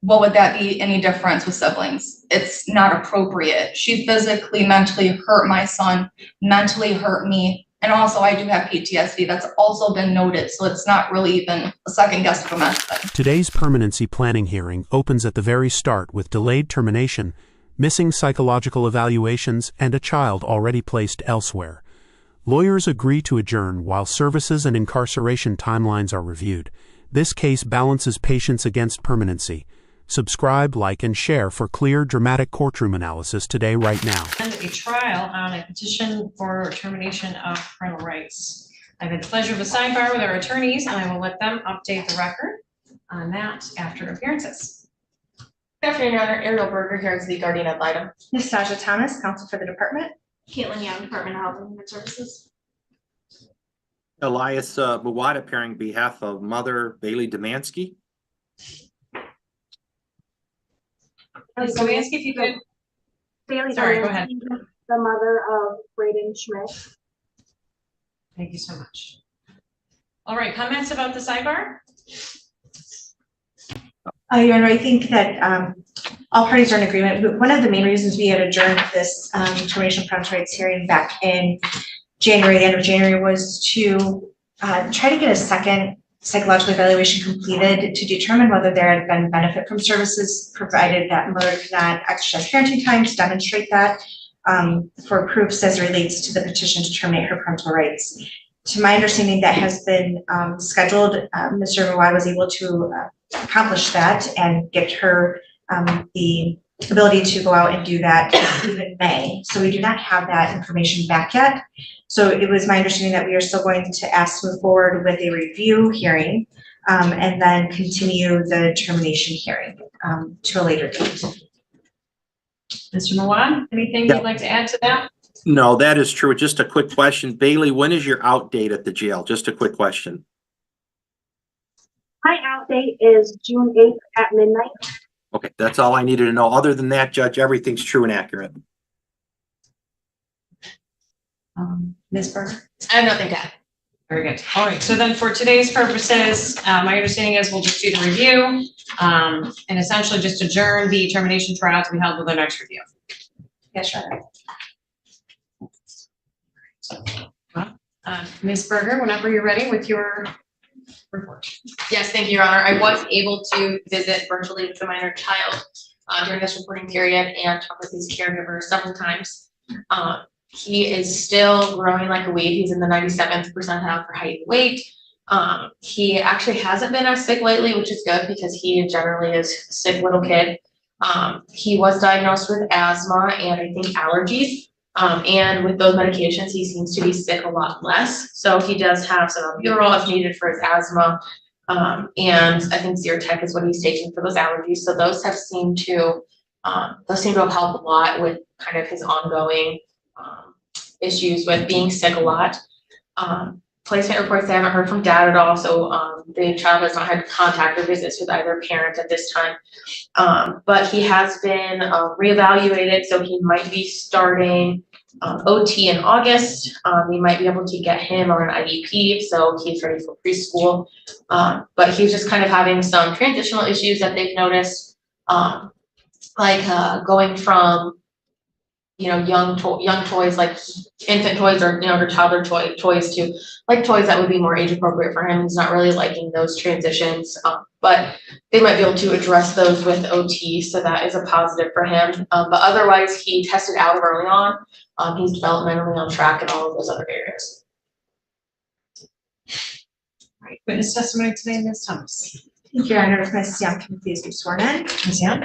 what would that be any difference with siblings? It's not appropriate. She physically, mentally hurt my son, mentally hurt me. And also I do have PTSD. That's also been noted. So it's not really even a second guess of a method. Today's permanency planning hearing opens at the very start with delayed termination, missing psychological evaluations, and a child already placed elsewhere. Lawyers agree to adjourn while services and incarceration timelines are reviewed. This case balances patience against permanency. Subscribe, like, and share for clear, dramatic courtroom analysis today, right now. And a trial on a petition for termination of parental rights. I've had the pleasure of a sidebar with our attorneys, and I will let them update the record on that after appearances. Good afternoon, Your Honor. Ariel Berger here as the guardian ad litem. Ms. Sasha Thomas, counsel for the department. Caitlin Young, Department of Health and Human Services. Elias Mawad appearing on behalf of Mother Bailey Demansky. Demansky, if you could. Bailey Sorry, go Demansky, ahead. the mother of Braden Schmidt. Thank you so much. All right, comments about the sidebar? Your Honor, I think that all parties are in agreement. But one of the main reasons we had adjourned this termination of parental rights hearing back in January, the end of January, was to try to get a second psychological evaluation completed to determine whether there had been benefit from services provided that mother could not exercise parenting time to demonstrate that for proofs as relates to the petition to terminate her parental rights. To my understanding, that has been scheduled. Mr. Mawad was able to accomplish that and get her the ability to go out and do that in May. So we do not have that information back yet. So it was my understanding that we are still going to ask to move forward with a review hearing and then continue the termination hearing to a later date. Mr. Mawad, anything you'd like to add to that? No, that is true. Just a quick question. Bailey, when is your out date at the jail? Just a quick question. My out date is June 8th at midnight. Okay, that's all I needed to know. Other than that, Judge, everything's true and accurate. Ms. Berger? I have nothing to add. Very good. All right, so then for today's purposes, my understanding is we'll just do the review and essentially just adjourn the termination trial to be held with the next review. Yes, Your Honor. Ms. Berger, whenever you're ready with your report. Yes, thank you, Your Honor. I was able to visit virtually with the minor child during this reporting period and talk with his caregivers several times. He is still growing like a weed. He's in the 97th percentile for height and weight. He actually hasn't been as sick lately, which is good because he generally is a sick little kid. He was diagnosed with asthma and I think allergies. And with those medications, he seems to be sick a lot less. So he does have some albuterol if needed for his asthma. And I think Zyrtec is what he's taking for those allergies. So those seem to have helped a lot with kind of his ongoing issues with being sick a lot. Placement reports, I haven't heard from dad at all. So the child has not had contact or visits with either parent at this time. But he has been reevaluated. So he might be starting OT in August. We might be able to get him on an IEP. So he's ready for preschool. But he's just kind of having some transitional issues that they've noticed. Like going from young toys like infant toys or or toddler toys to like toys that would be more age appropriate for him. He's not really liking those transitions, but they might be able to address those with OT, so that is a positive for him. But otherwise, he tested out early on. He's developmentally on track in all of those other areas. All right, witness testimony today, Ms. Thomas. Thank you, Your Honor. If Ms. Young can please be sworn in. Ms. Young?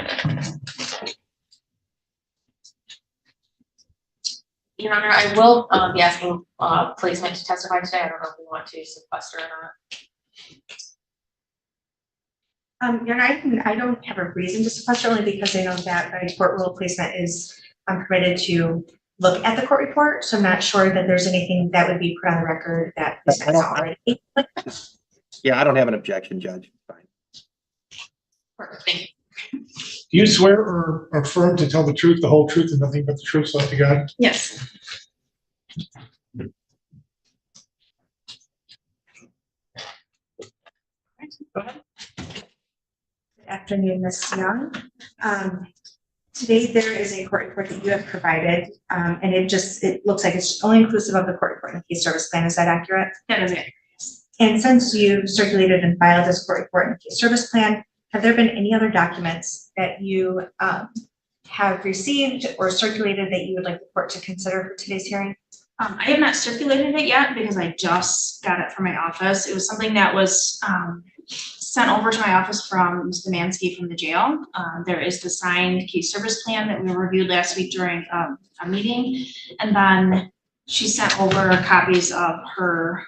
Your Honor, I will be asking placement to testify today. I don't know if we want to sequester or not. Your Honor, I don't have a reason to sequester only because I know that by court rule placement is permitted to look at the court report. So I'm not sure that there's anything that would be put on the record that is already. Yeah, I don't have an objection, Judge. Fine. Perfect. Thank you. Do you swear or affirm to tell the truth, the whole truth, and nothing but the truth, so help you God? Yes. Go ahead. Afternoon, Ms. Young. Today there is a court report that you have provided, and it looks like it's only inclusive of the court report and case service plan. Is that accurate? That is it. And since you circulated and filed this court report and case service plan, have there been any other documents that you have received or circulated that you would like the court to consider for today's hearing? I have not circulated it yet because I just got it from my office. It was something that was sent over to my office from Ms. Demansky from the jail. There is the signed case service plan that we reviewed last week during a meeting. And then she sent over copies of her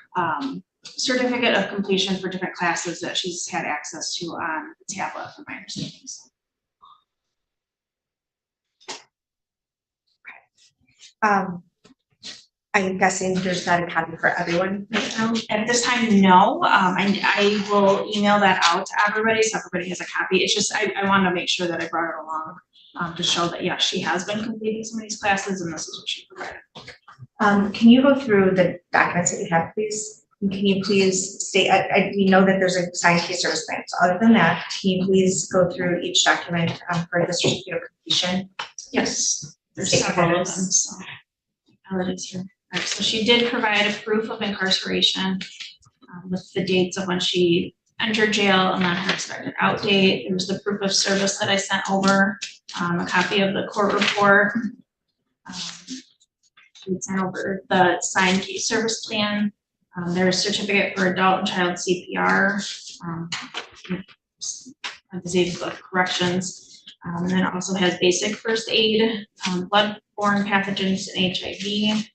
certificate of completion for different classes that she's had access to on the tablet, from my understanding. I'm guessing there's not a copy for everyone right now. At this time, no. I will email that out to everybody so everybody has a copy. It's just I want to make sure that I brought it along to show that, yeah, she has been completing some of these classes and this is what she provided. Can you go through the documents that you have, please? And can you please state, we know that there's a signed case service plan. So other than that, can you please go through each document for the certificate of completion? Yes, there's State several of them. headers. So it is here. All right, so she did provide a proof of incarceration with the dates of when she entered jail and then her expected out date. There was the proof of service that I sent over, a copy of the court report. She sent over the signed case service plan. There's a certificate for adult and child CPR, disease of corrections, and then it also has basic first aid, bloodborne pathogens and HIV,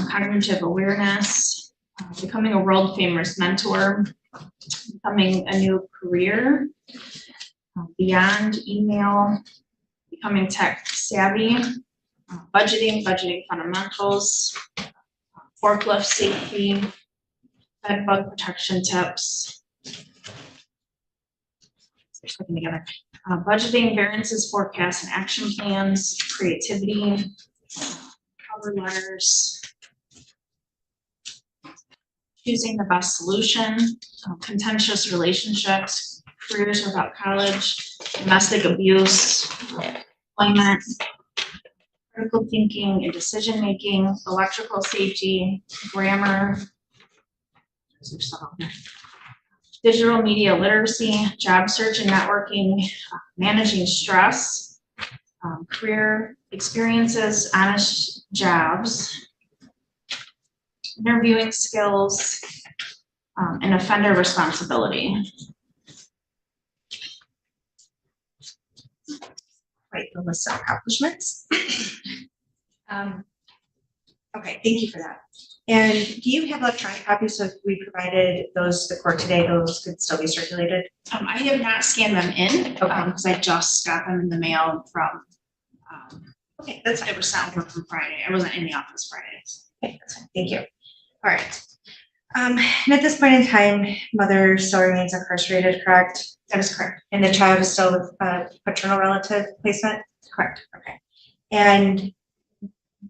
cognitive awareness, becoming a world famous mentor, becoming a new career, beyond email, becoming tech savvy, budgeting fundamentals, forklift safety, bed bug protection tips. They're sticking together. Budgeting, variances, forecasts, and action plans, creativity, cover letters, choosing the best solution, contentious relationships, careers without college, domestic abuse, employment, critical thinking and decision making, electrical safety, grammar, digital media literacy, job search and networking, managing stress, career experiences, honest jobs, interviewing skills, and offender responsibility. Right, the list of accomplishments. Okay, thank you for that. And do you have electronic copies? So if we provided those to the court today, those could still be circulated? I have not scanned them in because I just got them in the mail from, Okay, that's fine. they were sent over from Friday. I wasn't in the office Friday. Okay, that's fine. Thank you. All right. And at this point in time, mother still remains incarcerated, correct? That is correct. And the child is still with paternal relative placement? Correct. Okay. And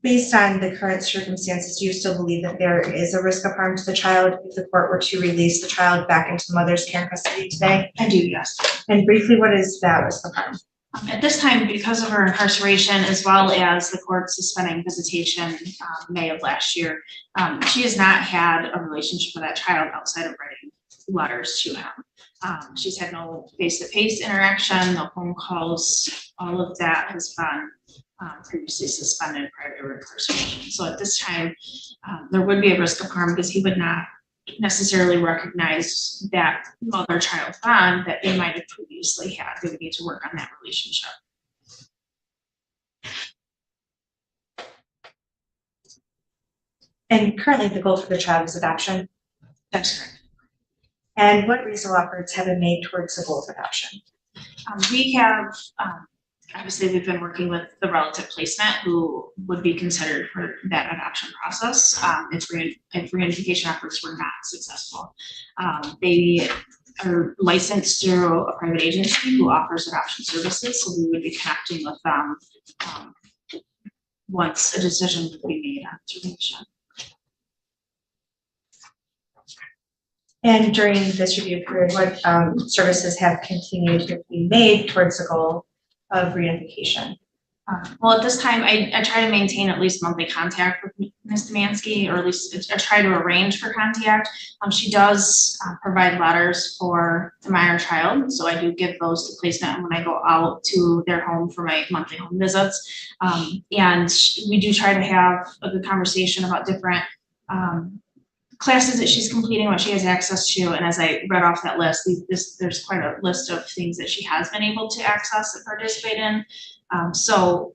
based on the current circumstances, do you still believe that there is a risk of harm to the child if the court were to release the child back into the mother's care and custody today? I do, yes. And briefly, what is that risk of harm? At this time, because of her incarceration, as well as the court suspending visitation May of last year, she has not had a relationship with that child outside of writing letters to him. She's had no face-to-face interaction, no phone calls. All of that has been previously suspended prior to her incarceration. So at this time, there would be a risk of harm because he would not necessarily recognize that mother-child bond that they might have previously had. They would need to work on that relationship. And currently the goal for the child is adoption. That's correct. And what reasonable efforts have been made towards the goal of adoption? We have, obviously we've been working with the relative placement who would be considered for that adoption process. If reunification efforts were not successful. They are licensed through a private agency who offers adoption services, so we would be connecting with them once a decision would be made on termination. And during this review period, what services have continued to be made towards the goal of reunification? Well, at this time, I try to maintain at least monthly contact with Ms. Demansky, or at least I try to arrange for contact. She does provide letters for the minor child, so I do give those to placement when I go out to their home for my monthly home visits. And we do try to have a good conversation about different classes that she's completing, what she has access to, and as I read off that list, there's quite a list of things that she has been able to access and participate in. So,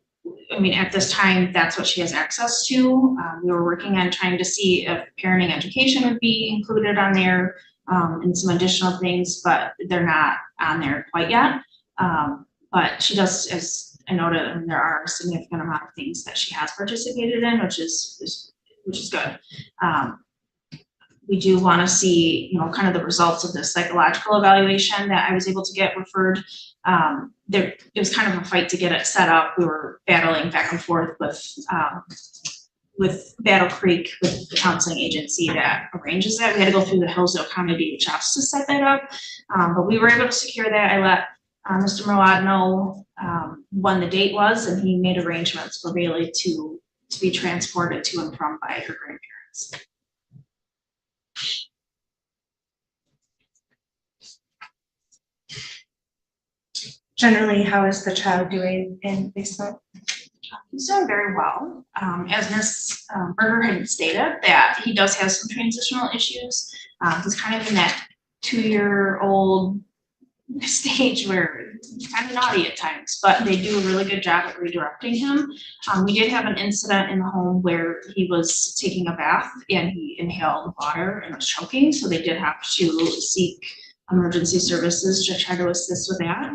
I mean, at this time, that's what she has access to. We were working on trying to see if parenting education would be included on there, and some additional things, but they're not on there quite yet. But she does, as I noted, I mean, there are a significant amount of things that she has participated in, which is good. We do want to see, you know, kind of the results of the psychological evaluation that I was able to get referred. It was kind of a fight to get it set up. We were battling back and forth with Battle Creek, with the counseling agency that arranges that. We had to go through the Hillsdale County DHS to set that up, but we were able to secure that. I let Mr. Merlot know when the date was, and he made arrangements for Bailey to be transported to and from by her grandparents. Generally, how is the child doing in basement? He's doing very well. As Ms. Berger had stated, that he does have some transitional issues. He's kind of in that 2-year-old stage where he's kind of naughty at times, but they do a really good job at redirecting him. We did have an incident in the home where he was taking a bath and he inhaled water and was choking, so they did have to seek emergency services to try to assist with that.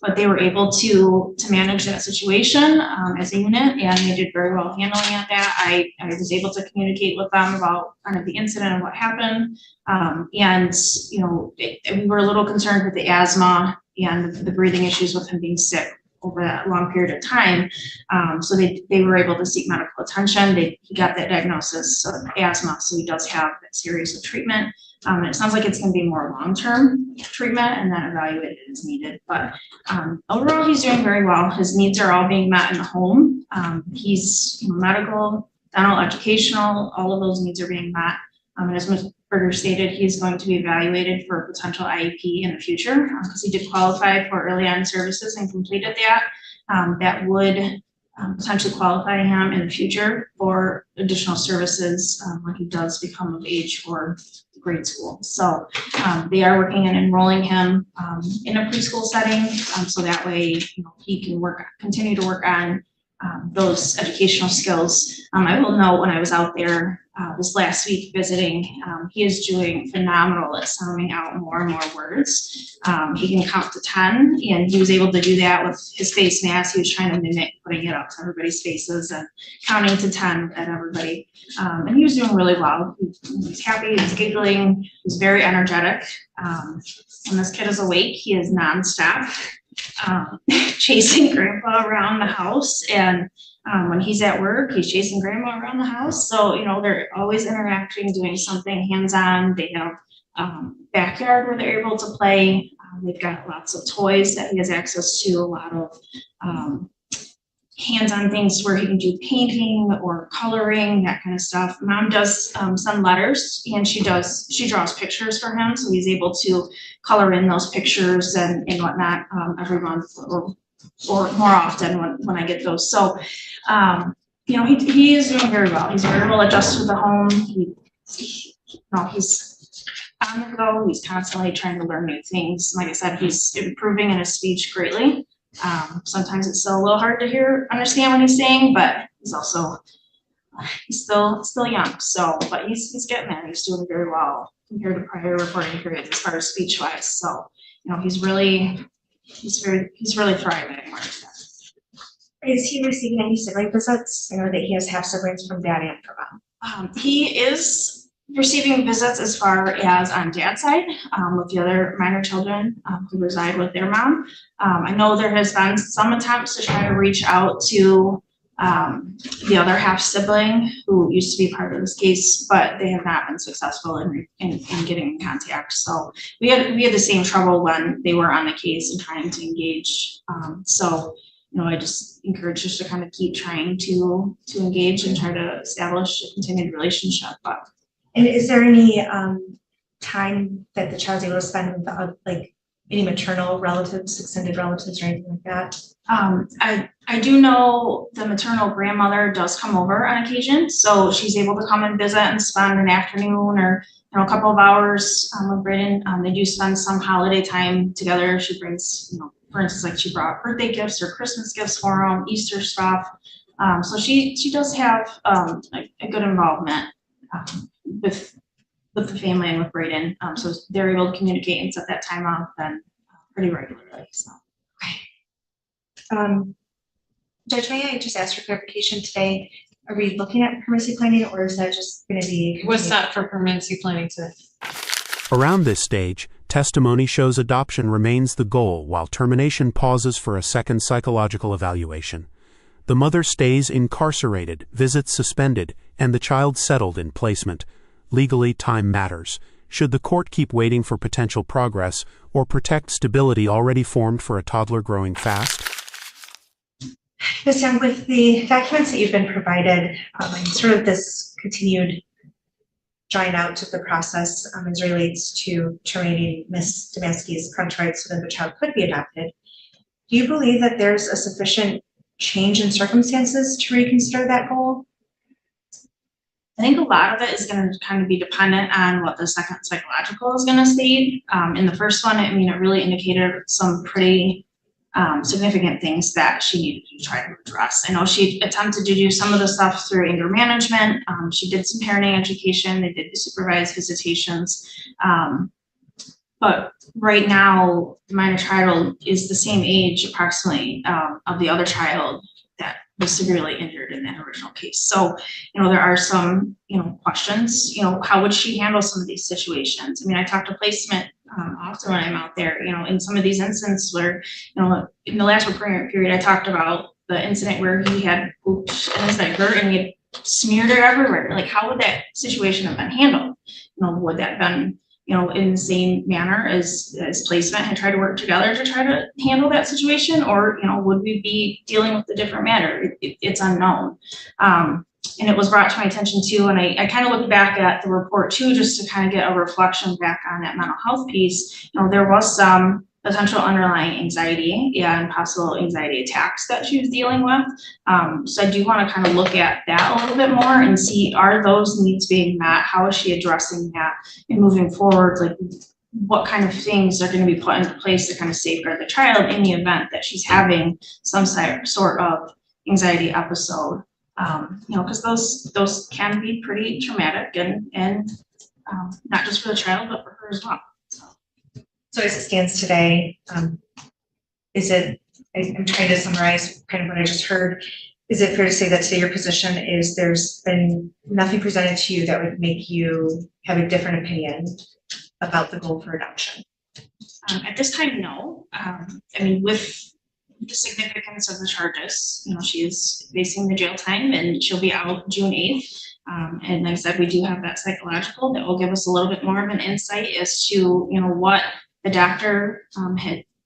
But they were able to manage that situation as a unit, and they did very well handling at that. I was able to communicate with them about kind of the incident and what happened. And, you know, we were a little concerned with the asthma and the breathing issues with him being sick over that long period of time. So they were able to seek medical attention. He got that diagnosis of asthma, so he does have that series of treatment. And it sounds like it's going to be more long-term treatment and then evaluated as needed. But overall, he's doing very well. His needs are all being met in the home. He's medical, dental, educational, all of those needs are being met. And as Ms. Berger stated, he's going to be evaluated for a potential IEP in the future because he did qualify for early on services and completed that. That would potentially qualify him in the future for additional services when he does become of age for grade school. So they are working on enrolling him in a preschool setting, so that way he can continue to work on those educational skills. I will note when I was out there this last week visiting, he is doing phenomenal at sounding out more and more words. He can count to 10, and he was able to do that with his face mask. He was trying to mimic putting it up to everybody's faces and counting to 10 at everybody. And he was doing really well. He was happy, he was giggling, he was very energetic. When this kid is awake, he is nonstop chasing grandpa around the house, and when he's at work, he's chasing grandma around the house. So they're always interacting, doing something hands-on. They have backyard where they're able to play. They've got lots of toys that he has access to, a lot of hands-on things where he can do painting or coloring, that kind of stuff. Mom does send letters, and she draws pictures for him, so he's able to color in those pictures and whatnot every month or more often when I get those. So he is doing very well. He's very well adjusted to the home. He's on the go. He's constantly trying to learn new things. Like I said, he's improving in his speech greatly. Sometimes it's still a little hard to understand what he's saying, but he's still young. So, but he's getting there. He's doing very well compared to prior reporting periods as far as speech wise. So, he's really thriving. Is he receiving any sibling visits? I know that he has half siblings from dad and from mom. He is receiving visits as far as on dad's side with the other minor children who reside with their mom. I know there has been some attempts to try to reach out to the other half sibling who used to be part of this case, but they have not been successful in getting in contact. So we had the same trouble when they were on the case and trying to engage. So, you know, I just encourage us to kind of keep trying to engage and try to establish a continued relationship. But And is there any time that the child's able to spend with like any maternal relatives, extended relatives, or anything like that? I do know the maternal grandmother does come over on occasion, so she's able to come and visit and spend an afternoon or, you know, a couple of hours with Brayden. They do spend some holiday time together. She brings, you know, for instance, like she brought birthday gifts or Christmas gifts for him, Easter stuff. So she does have a good involvement with the family and with Brayden. So they're able to communicate and set that time up then pretty regularly. So. Judge, may I just ask for clarification today? Are we looking at permanency planning, or is that just going to be? What's that for permanency planning today? Around this stage, testimony shows adoption remains the goal while termination pauses for a second psychological evaluation. The mother stays incarcerated, visits suspended, and the child settled in placement. Legally, time matters. Should the court keep waiting for potential progress or protect stability already formed for a toddler growing fast? Ms. Young, with the documents that you've been provided, and sort of this continued drawing out of the process as relates to terminating Ms. Demansky's parental rights so that the child could be adopted, do you believe that there's a sufficient change in circumstances to reconsider that goal? I think a lot of it is going to kind of be dependent on what the second psychological is going to state. In the first one, I mean, it really indicated some pretty significant things that she needed to try to address. I know she attempted to do some of the stuff through anger management. She did some parenting education. They did the supervised visitations. But right now, the minor child is the same age approximately of the other child that was severely injured in that original case. So, you know, there are some, you know, questions, you know, how would she handle some of these situations? I mean, I talk to placement often when I'm out there, you know, in some of these instances where, you know, in the last reporting period, I talked about the incident where he had oops in his diaper and he had smeared it everywhere. Like, how would that situation have been handled? You know, would that have been, you know, in the same manner as placement and try to work together to try to handle that situation? Or, you know, would we be dealing with a different matter? It's unknown. And it was brought to my attention too, and I kind of looked back at the report too, just to kind of get a reflection back on that mental health piece. You know, there was some potential underlying anxiety and possible anxiety attacks that she was dealing with. So I do want to kind of look at that a little bit more and see, are those needs being met? How is she addressing that and moving forward? Like, what kind of things are going to be put into place to kind of safeguard the child in the event that she's having some sort of anxiety episode? You know, because those can be pretty traumatic and not just for the child, but for her as well. So as it stands today, is it, I'm trying to summarize kind of what I just heard. Is it fair to say that today your position is there's been nothing presented to you that would make you have a different opinion about the goal for adoption? At this time, no. I mean, with the significance of the charges, you know, she is facing the jail time and she'll be out June 8th. And like I said, we do have that psychological that will give us a little bit more of an insight as to, you know, what the doctor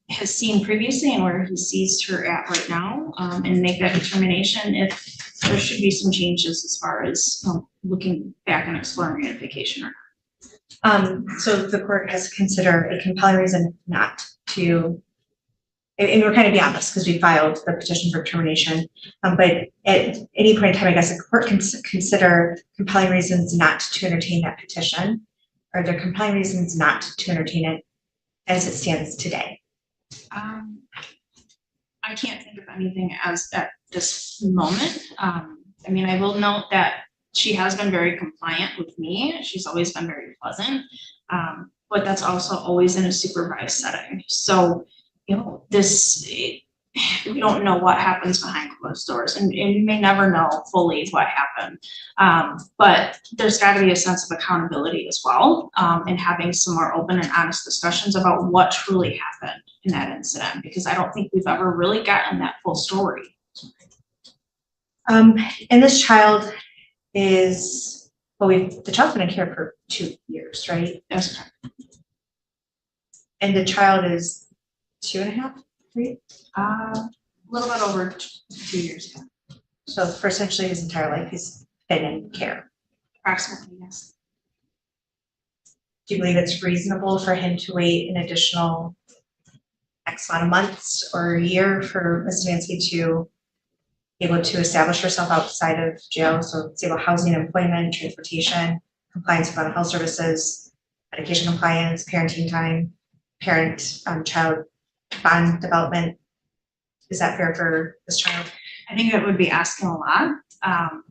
has seen previously and where he sees her at right now, and make that determination if there should be some changes as far as looking back and exploring reunification or not. So the court has to consider a compelling reason not to, and we're kind of beyond this because we filed the petition for termination, but at any point in time, I guess the court can consider compelling reasons not to entertain that petition. Are there compelling reasons not to entertain it as it stands today? I can't think of anything as at this moment. I mean, I will note that she has been very compliant with me. She's always been very pleasant, but that's also always in a supervised setting. So, you know, we don't know what happens behind closed doors, and we may never know fully what happened. But there's got to be a sense of accountability as well, and having some more open and honest discussions about what truly happened in that incident, because I don't think we've ever really gotten that full story. And this child is, well, the child's been in care for 2 years, right? That's correct. And the child is 2.5, 3? A little bit over 2 years ago, So for essentially his entire life, he's been in care. approximately, yes. Do you believe it's reasonable for him to wait an additional X amount of months or a year for Ms. Nancy to be able to establish herself outside of jail? So it's able housing, employment, transportation, compliance with mental health services, medication compliance, parenting time, child bond development. Is that fair for this child? I think that would be asking a lot,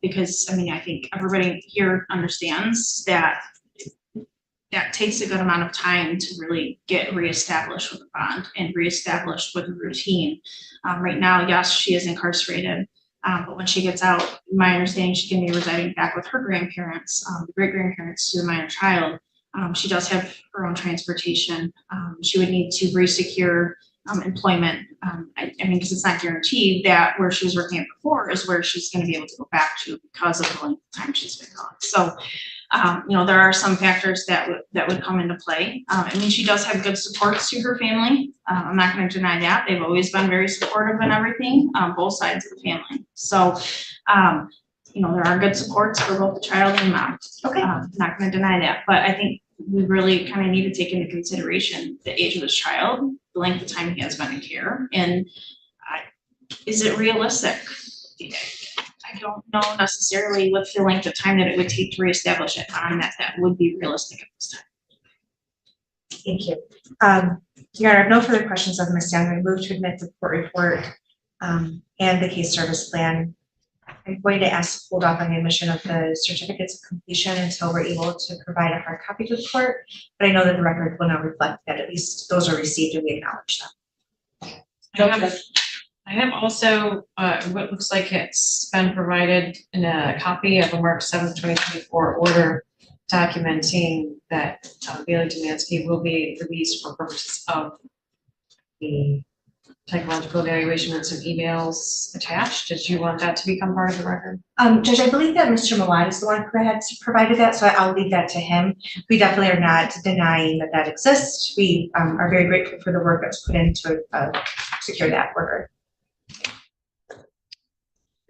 because, I mean, I think everybody here understands that that takes a good amount of time to really get reestablished with a bond and reestablished with a routine. Right now, yes, she is incarcerated, but when she gets out, my understanding, she can be residing back with her grandparents, the great grandparents to the minor child. She does have her own transportation. She would need to re-secure employment. I mean, because it's not guaranteed that where she was working at before is where she's going to be able to go back to because of the length of time she's been gone. So, you know, there are some factors that would come into play. I mean, she does have good supports to her family. I'm not going to deny that. They've always been very supportive and everything, both sides of the family. So, you know, there are good supports for both the child and the mom. Okay. Not going to deny that, but I think we really kind of need to take into consideration the age of this child, the length of time he has been in care, and is it realistic? I don't know necessarily what's the length of time that it would take to reestablish it on that would be realistic at this time. Thank you. Your Honor, I have no further questions of Ms. Young. I move to admit the court report and the case service plan. I'm going to ask hold off on the admission of the certificates of completion until we're able to provide a hard copy to the court. But I know that the record will now reflect that at least those are received and we acknowledge them. I have also, what looks like it's been provided in a copy of a March 7th, 2024 order documenting that Bailey Demansky will be released for purposes of the psychological evaluation with some emails attached. Did you want that to become part of the record? Judge, I believe that Mr. Mawad is the one who had provided that, so I'll leave that to him. We definitely are not denying that that exists. We are very grateful for the work that's put in to secure that order.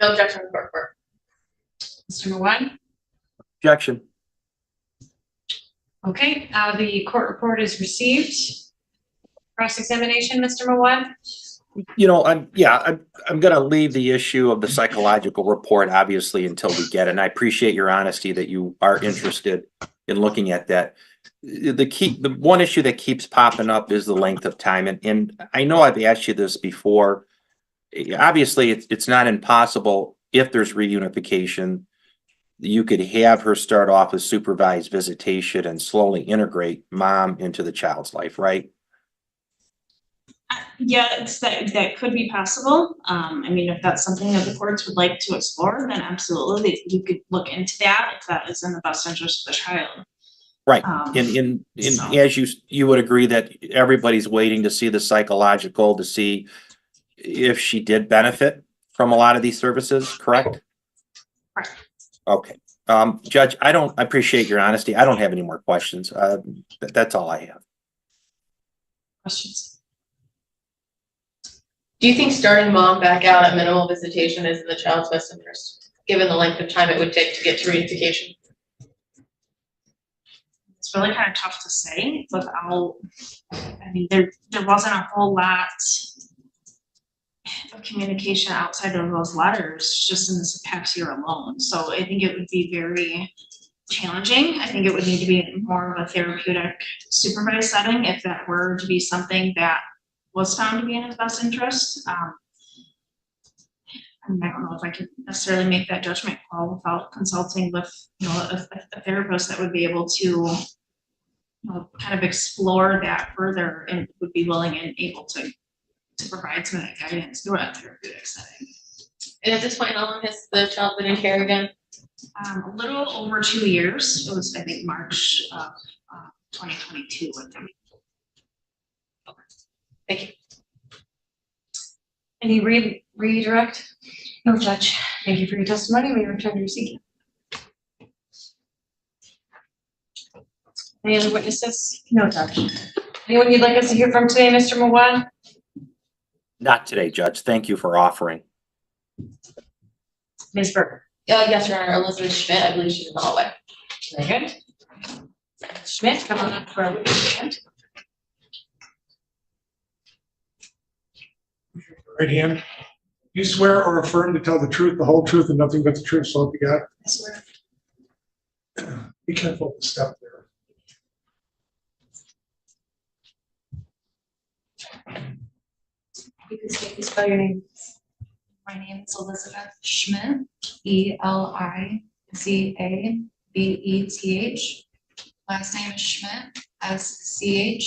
No objection to the court report. Mr. Mawad? Objection. Okay, the court report is received. Cross-examination, Mr. Mawad? You know, I'm going to leave the issue of the psychological report, obviously, until we get it. And I appreciate your honesty that you are interested in looking at that. The one issue that keeps popping up is the length of time. And I know I've asked you this before. Obviously, it's not impossible if there's reunification. You could have her start off with supervised visitation and slowly integrate mom into the child's life, right? Yeah, that could be possible. I mean, if that's something that the courts would like to explore, then absolutely, you could look into that if that is in the best interest of the child. Right. So. As you would agree that everybody's waiting to see the psychological to see if she did benefit from a lot of these services, correct? Right. Okay. Judge, I appreciate your honesty. I don't have any more questions. That's all I have. Questions? Do you think starting mom back out at minimal visitation is in the child's best interest, given the length of time it would take to get to reunification? It's really kind of tough to say without, I mean, there wasn't a whole lot of communication outside of those letters just in this past year alone. So I think it would be very challenging. I think it would need to be more of a therapeutic supervised setting if that were to be something that was found to be in his best interest. I don't know if I could necessarily make that judgment call without consulting with, you know, a therapist that would be able to, you know, kind of explore that further and would be willing and able to provide some of that guidance through a therapeutic setting. And at this point, how long has the child been in care again? A little over 2 years. It was, I think, March of 2022 with them. Thank you. Any redirect? No, Judge. Thank you for your testimony. We return to your seat. Any other witnesses? No, Judge. Anyone you'd like us to hear from today, Mr. Mawad? Not today, Judge. Thank you for offering. Ms. Berger? Yes, Your Honor, Elizabeth Schmidt, I believe she's in the hallway. Very good. Schmidt, come on up for a witness stand. Right hand. You swear or affirm to tell the truth, the whole truth, and nothing but the truth, so help you God? I swear. Be careful with the step there. You can state and spell your name. My name is Elizabeth Schmidt, Elizabeth. Last name is Schmidt, Schmidt.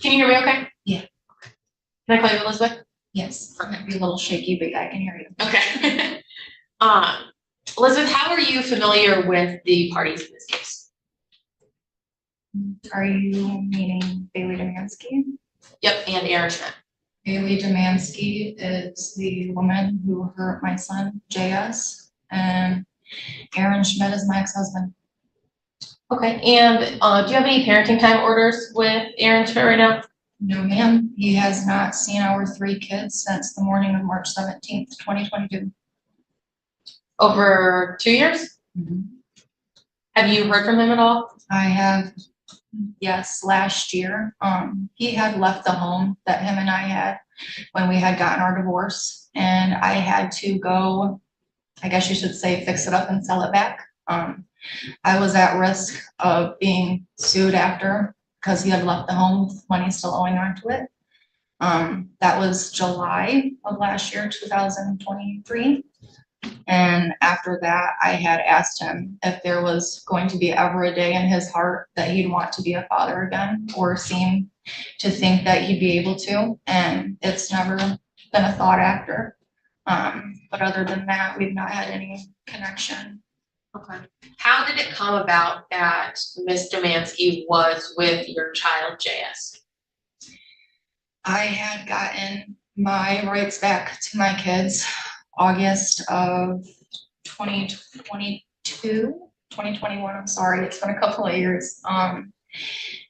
Can you hear me okay? Yeah. Can I call you Elizabeth? Yes, it might be a little shaky, but I can hear you. Okay. Elizabeth, how are you familiar with the parties in this case? Are you meaning Bailey Demansky? Yep, and Aaron Schmidt. Bailey Demansky is the woman who hurt my son, JS, and Aaron Schmidt is my ex-husband. Okay, and do you have any parenting time orders with Aaron Schmidt right now? No, ma'am. He has not seen our 3 kids since the morning of March 17th, 2022. Over 2 years? Have you heard from him at all? I have, yes, last year. He had left the home that him and I had when we had gotten our divorce, and I had to go, I guess you should say, fix it up and sell it back. I was at risk of being sued after because he had left the home with money still owing on to it. That was July of last year, 2023. And after that, I had asked him if there was going to be ever a day in his heart that he'd want to be a father again, or seem to think that he'd be able to. And it's never been a thought after. But other than that, we've not had any connection. Okay. How did it come about that Ms. Demansky was with your child, JS? I had gotten my rights back to my kids August of 2021, I'm sorry, it's been a couple of years.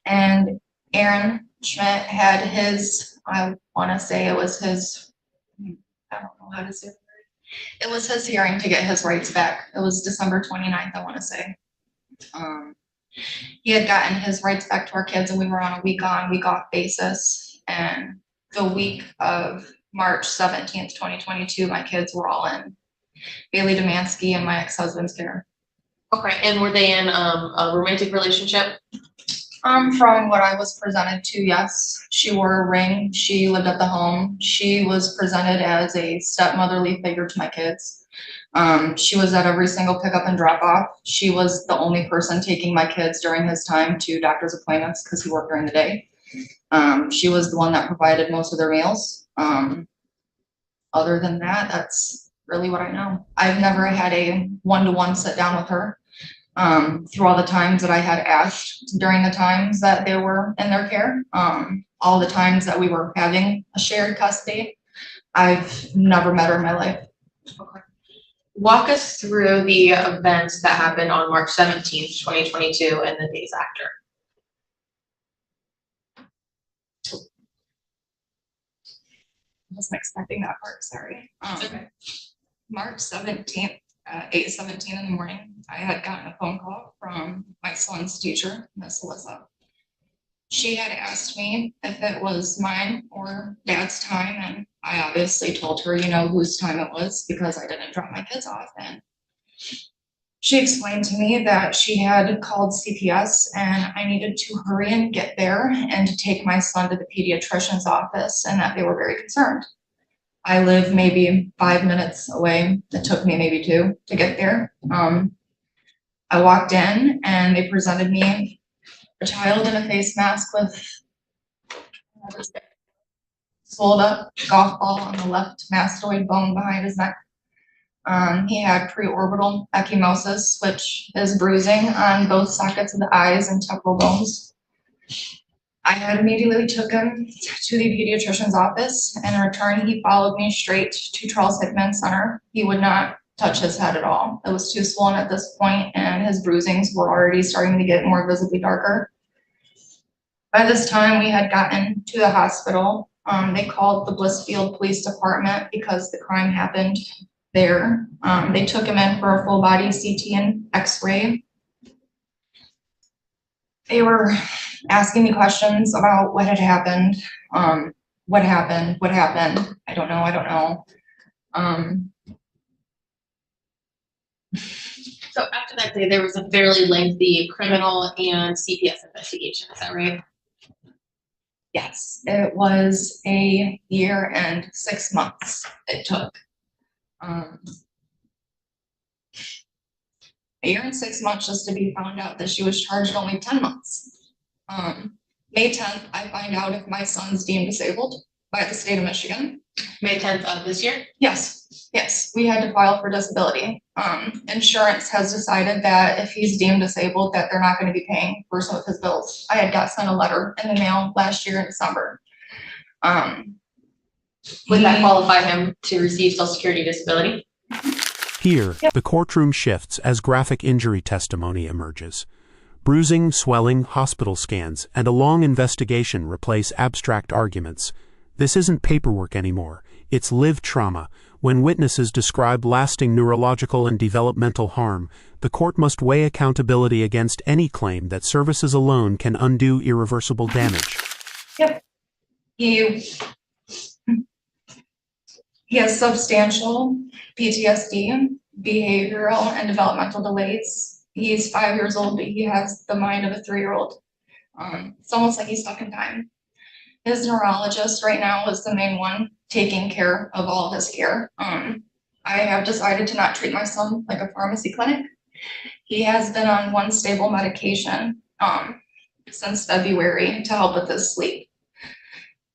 And Aaron Schmidt had his, I wanna say it was his, I don't know how to say it. It was his hearing to get his rights back. It was December 29th, I wanna say. He had gotten his rights back to our kids, and we were on a week on, week off basis. And the week of March 17th, 2022, my kids were all in Bailey Demansky and my ex-husband's care. Okay, and were they in a romantic relationship? From what I was presented to, yes. She wore a ring. She lived at the home. She was presented as a stepmotherly figure to my kids. She was at every single pickup and drop off. She was the only person taking my kids during his time to doctor's appointments because he worked during the day. She was the one that provided most of their meals. Other than that, that's really what I know. I've never had a one-to-one sit down with her. Through all the times that I had asked during the times that they were in their care, all the times that we were having a shared custody, I've never met her in my life. Okay. Walk us through the events that happened on March 17th, 2022 and the days after. I wasn't expecting that part, sorry. Okay. March 17th, 8:17 in the morning, I had gotten a phone call from my son's teacher, Miss Alyssa. She had asked me if it was mine or dad's time, and I obviously told her, you know, whose time it was because I didn't drop my kids off. And she explained to me that she had called CPS and I needed to hurry and get there and to take my son to the pediatrician's office, and that they were very concerned. I live maybe 5 minutes away. It took me maybe 2 to get there. I walked in and they presented me a child in a face mask with swelled up golf ball on the left mastoid bone behind his neck. He had preorbital ecchymosis, which is bruising on both sockets of the eyes and temporal bones. I had immediately took him to the pediatrician's office, and in return, he followed me straight to Charles Hickman Center. He would not touch his head at all. It was too swollen at this point, and his bruisings were already starting to get more visibly darker. By this time, we had gotten to the hospital. They called the Blissfield Police Department because the crime happened there. They took him in for a full body CT and X-ray. They were asking me questions about what had happened. What happened? What happened? I don't know. So after that day, there was a fairly lengthy criminal and CPS investigation, is that right? Yes, it was a year and 6 months it took. A year and 6 months just to be found out that she was charged only 10 months. May 10th, I find out if my son's deemed disabled by the state of Michigan. May 10th of this year? Yes, we had to file for disability. Insurance has decided that if he's deemed disabled, that they're not going to be paying for some of his bills. I had got sent a letter in the mail last year in December. Would that qualify him to receive Social Security disability? Here, the courtroom shifts as graphic injury testimony emerges. Bruising, swelling, hospital scans, and a long investigation replace abstract arguments. This isn't paperwork anymore. It's lived trauma. When witnesses describe lasting neurological and developmental harm, the court must weigh accountability against any claim that services alone can undo irreversible damage. Yep. He has substantial PTSD, behavioral and developmental delays. He's 5 years old, but he has the mind of a 3-year-old. It's almost like he's stuck in time. His neurologist right now is the main one taking care of all of his care. I have decided to not treat my son like a pharmacy clinic. He has been on one stable medication since February to help with his sleep.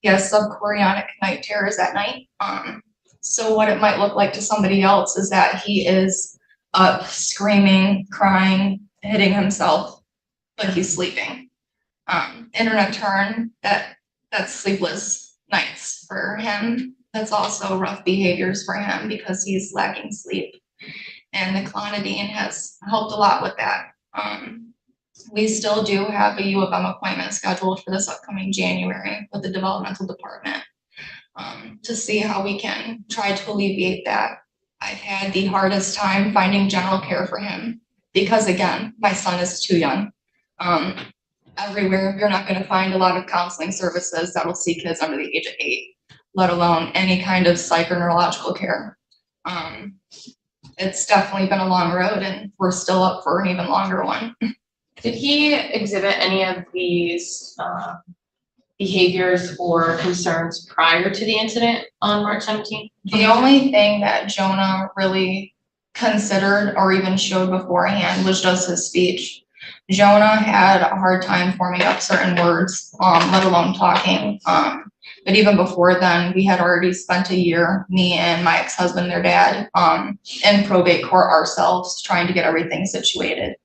He has subchorionic night terrors at night. So what it might look like to somebody else is that he is up screaming, crying, hitting himself, but he's sleeping. In return, that's sleepless nights for him. That's also rough behaviors for him because he's lacking sleep. And the clonidine has helped a lot with that. We still do have a U of M appointment scheduled for this upcoming January with the developmental department to see how we can try to alleviate that. I've had the hardest time finding general care for him because, again, my son is too young. Everywhere, you're not going to find a lot of counseling services that will see kids under the age of 8, let alone any kind of psych or neurological care. It's definitely been a long road, and we're still up for an even longer one. Did he exhibit any of these behaviors or concerns prior to the incident on March 17th? The only thing that Jonah really considered or even showed beforehand was just his speech. Jonah had a hard time forming up certain words, let alone talking. But even before then, we had already spent a year, me and my ex-husband, their dad, in probate court ourselves, trying to get everything situated.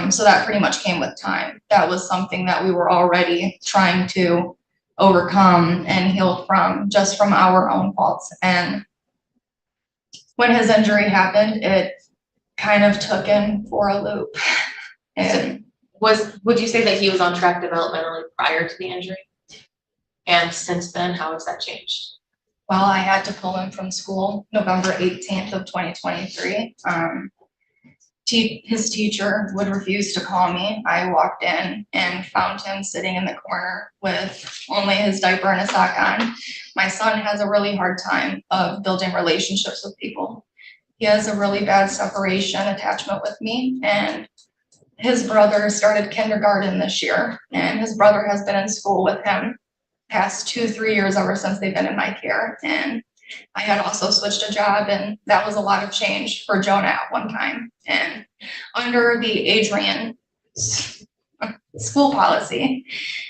So that pretty much came with time. That was something that we were already trying to overcome and heal from, just from our own faults. And when his injury happened, it kind of took him for a loop. And would you say that he was on track developmentally prior to the injury? And since then, how has that changed? well, I had to pull him from school November 18th of 2023. His teacher would refuse to call me. I walked in and found him sitting in the corner with only his diaper and a sock on. My son has a really hard time of building relationships with people. He has a really bad separation attachment with me, and his brother started kindergarten this year, and his brother has been in school with him past 2-3 years ever since they've been in my care. And I had also switched a job, and that was a lot of change for Jonah at one time. And under the Adrian school policy,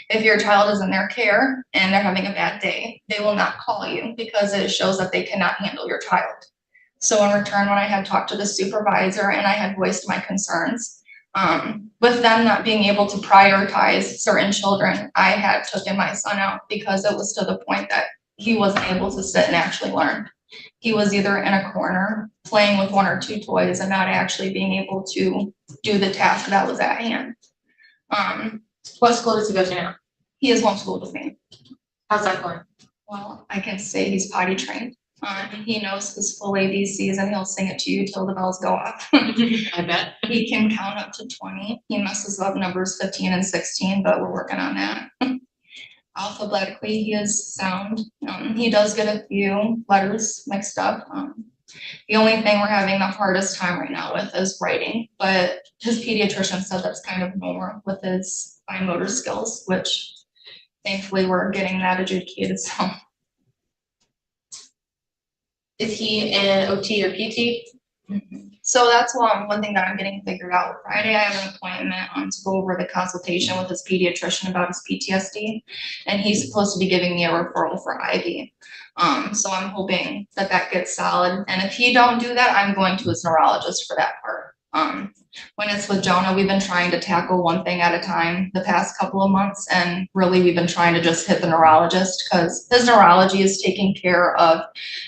if your child is in their care and they're having a bad day, they will not call you because it shows that they cannot handle your child. So in return, when I had talked to the supervisor and I had voiced my concerns, With them not being able to prioritize certain children, I had taken my son out because it was to the point that he wasn't able to sit and actually learn. He was either in a corner playing with one or two toys and not actually being able to do the task that was at hand. What school does he go to now? He is homeschooled with me. How's that going? Well, I can say he's potty trained. He knows his full ABCs and he'll sing it to you till the bells go off. I bet. He can count up to 20. He messes up numbers 15 and 16, but we're working on that. Alphabetically, he is sound. He does get a few letters mixed up. The only thing we're having the hardest time right now with is writing, but his pediatrician said that's kind of normal with his fine motor skills, which thankfully we're getting that adjudicated, so. Is he in OT or PT? So that's one thing that I'm getting figured out. Friday, I have an appointment to go over the consultation with his pediatrician about his PTSD, and he's supposed to be giving me a referral for IV. So I'm hoping that that gets solid, and if he don't do that, I'm going to his neurologist for that part. When it's with Jonah, we've been trying to tackle one thing at a time the past couple of months, and really we've been trying to just hit the neurologist because his neurology is taking care of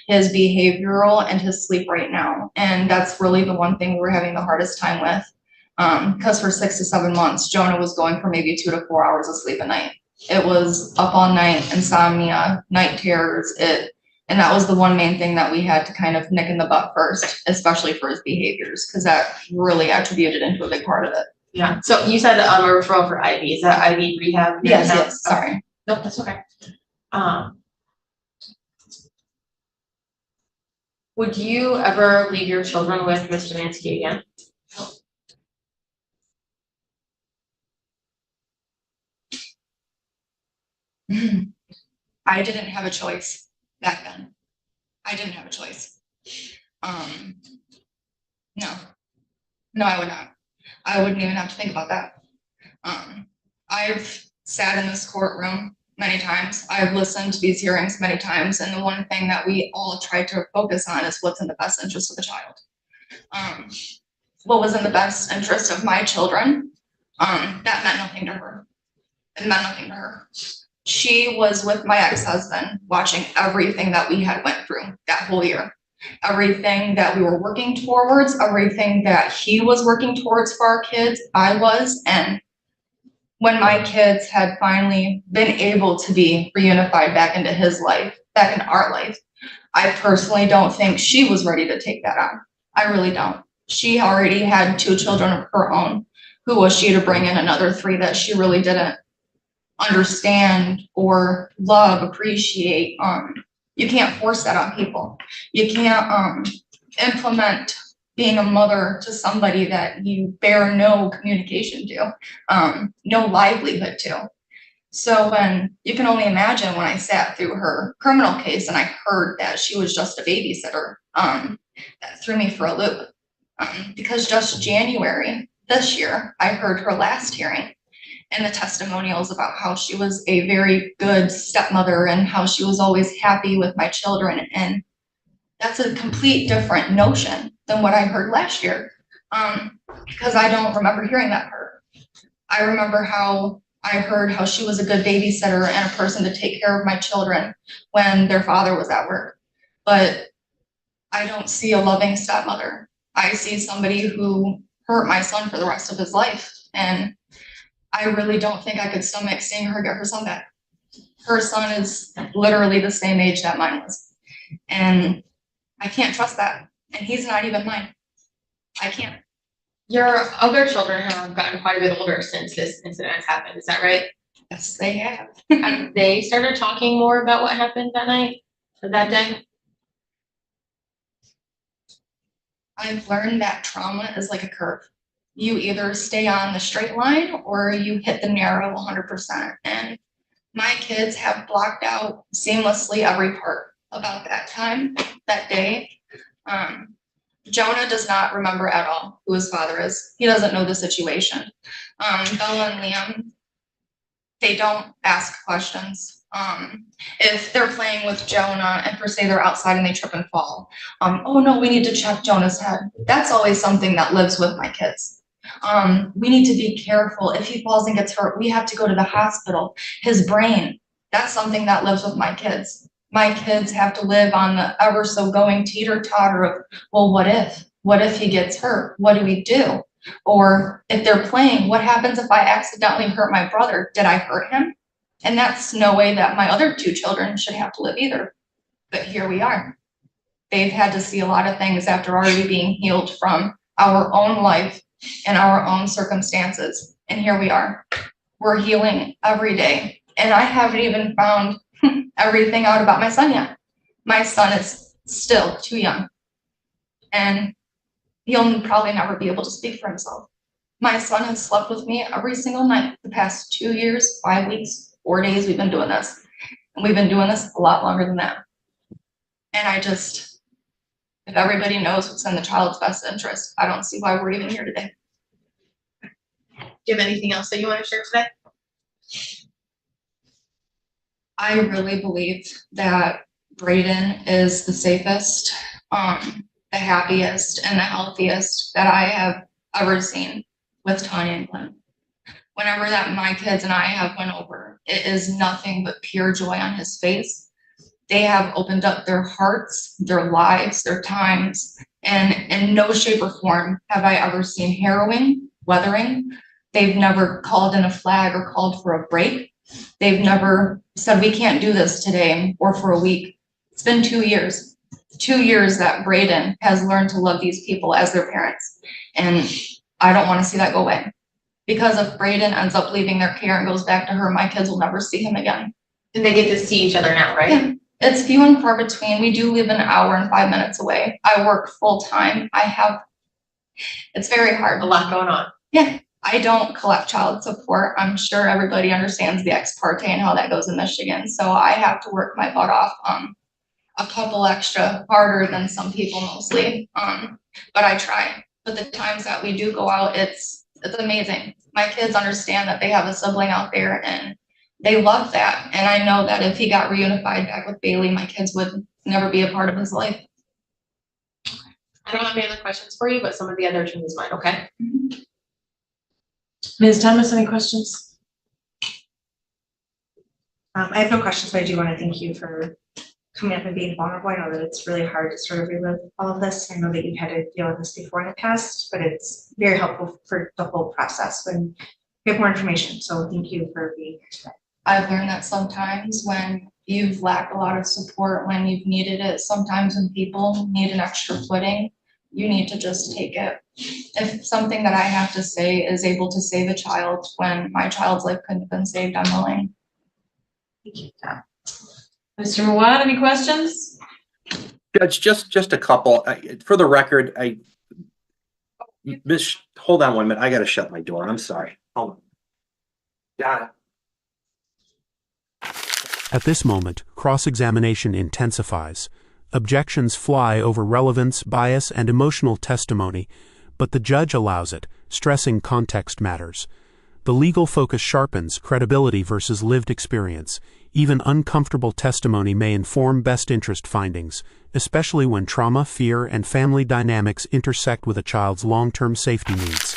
his behavioral and his sleep right now. And that's really the one thing we're having the hardest time with. Because for 6 to 7 months, Jonah was going for maybe 2 to 4 hours of sleep a night. It was up all night, insomnia, night terrors, and that was the one main thing that we had to kind of nick in the butt first, especially for his behaviors, because that really attributed into a big part of it. Yeah. So you said a referral for IV. Is that IV rehab? Yes, sorry. No, that's okay. Would you ever leave your children with Mr. Mansky again? I didn't have a choice back then. I didn't have a choice. No, I would not. I wouldn't even have to think about that. I've sat in this courtroom many times. I've listened to these hearings many times, and the one thing that we all try to focus on is what's in the best interest of the child. What was in the best interest of my children, that meant nothing to her. It meant nothing to her. She was with my ex-husband watching everything that we had went through that whole year. Everything that we were working towards, everything that he was working towards for our kids, I was. And when my kids had finally been able to be reunified back into his life, back into our life, I personally don't think she was ready to take that on. I really don't. She already had 2 children of her own. Who was she to bring in another 3 that she really didn't understand or love, appreciate? You can't force that on people. You can't implement being a mother to somebody that you bear no communication to, no livelihood to. So when you can only imagine when I sat through her criminal case and I heard that she was just a babysitter, that threw me for a loop. Because just January this year, I heard her last hearing and the testimonials about how she was a very good stepmother and how she was always happy with my children. And that's a complete different notion than what I heard last year, because I don't remember hearing that part. I remember how I heard how she was a good babysitter and a person to take care of my children when their father was at work. But I don't see a loving stepmother. I see somebody who hurt my son for the rest of his life. And I really don't think I could stomach seeing her get her son back. Her son is literally the same age that mine was. And I can't trust that. And he's not even mine. I can't. Your other children have gotten quite a bit older since this incident has happened. Is that right? Yes, they have. Have they started talking more about what happened that night or that day? I've learned that trauma is like a curve. You either stay on the straight line or you hit the narrow 100%. And my kids have blocked out seamlessly every part about that time, that day. Jonah does not remember at all who his father is. He doesn't know the situation. Bella and Liam, they don't ask questions. If they're playing with Jonah and per se they're outside and they trip and fall, oh no, we need to check Jonah's head. That's always something that lives with my kids. We need to be careful. If he falls and gets hurt, we have to go to the hospital. His brain, that's something that lives with my kids. My kids have to live on the ever so going teeter-totter of, well, what if? What if he gets hurt? What do we do? Or if they're playing, what happens if I accidentally hurt my brother? Did I hurt him? And that's no way that my other two children should have to live either. But here we are. They've had to see a lot of things after already being healed from our own life and our own circumstances. And here we are. We're healing every day. And I haven't even found everything out about my son yet. My son is still too young. And he'll probably never be able to speak for himself. My son has slept with me every single night the past 2 years, 5 weeks, 4 days we've been doing this. And we've been doing this a lot longer than that. And if everybody knows what's in the child's best interest, I don't see why we're even here today. Do you have anything else that you want to share today? I really believe that Braden is the safest, the happiest, and the healthiest that I have ever seen with Tanya and Glenn. Whenever that my kids and I have went over, it is nothing but pure joy on his face. They have opened up their hearts, their lives, their times, and in no shape or form have I ever seen harrowing, weathering. They've never called in a flag or called for a break. They've never said, we can't do this today or for a week. It's been 2 years. 2 years that Braden has learned to love these people as their parents. And I don't want to see that go away. Because if Braden ends up leaving their care and goes back to her, my kids will never see him again. And they get to see each other now, right? Yeah. It's few and far between. We do live an hour and 5 minutes away. I work full time. It's very hard. A lot going on. Yeah. I don't collect child support. I'm sure everybody understands the ex parte and how that goes in Michigan. So I have to work my butt off a couple extra harder than some people mostly. But I try. But the times that we do go out, it's amazing. My kids understand that they have a sibling out there and they love that. And I know that if he got reunified back with Bailey, my kids would never be a part of his life. I don't have any other questions for you, but some of the other attorneys might, okay? Ms. Thomas, any questions? I have no questions, but I do want to thank you for coming up and being vulnerable. I know that it's really hard to sort of relive all of this. I know that you've had to deal with this before in the past, but it's very helpful for the whole process when you have more information. So thank you for being here today. I've learned that sometimes when you've lacked a lot of support, when you've needed it, sometimes when people need an extra footing, you need to just take it. If something that I have to say is able to save a child when my child's life couldn't have been saved, I'm willing. Thank you. Mr. Mawad, any questions? Judge, just a couple. For the record, hold on 1 minute. I got to shut my door. I'm sorry. Hold on. Got it. At this moment, cross-examination intensifies. Objections fly over relevance, bias, and emotional testimony, but the judge allows it, stressing context matters. The legal focus sharpens credibility versus lived experience. Even uncomfortable testimony may inform best interest findings, especially when trauma, fear, and family dynamics intersect with a child's long-term safety needs.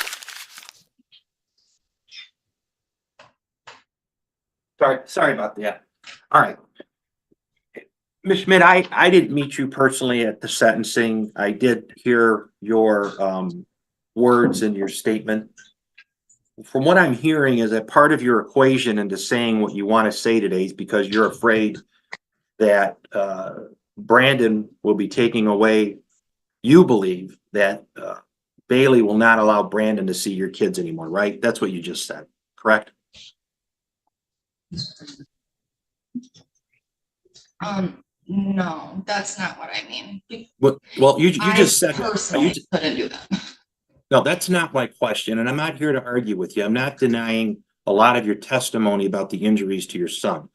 Sorry about that. All right. Ms. Schmidt, I didn't meet you personally at the sentencing. I did hear your words in your statement. From what I'm hearing is that part of your equation into saying what you want to say today is because you're afraid that Brandon will be taking away, you believe that Bailey will not allow Brandon to see your kids anymore, right? That's what you just said, correct? No, that's not what I mean. Well, you just said I personally couldn't do that. No, that's not my question, and I'm not here to argue with you. I'm not denying a lot of your testimony about the injuries to your son.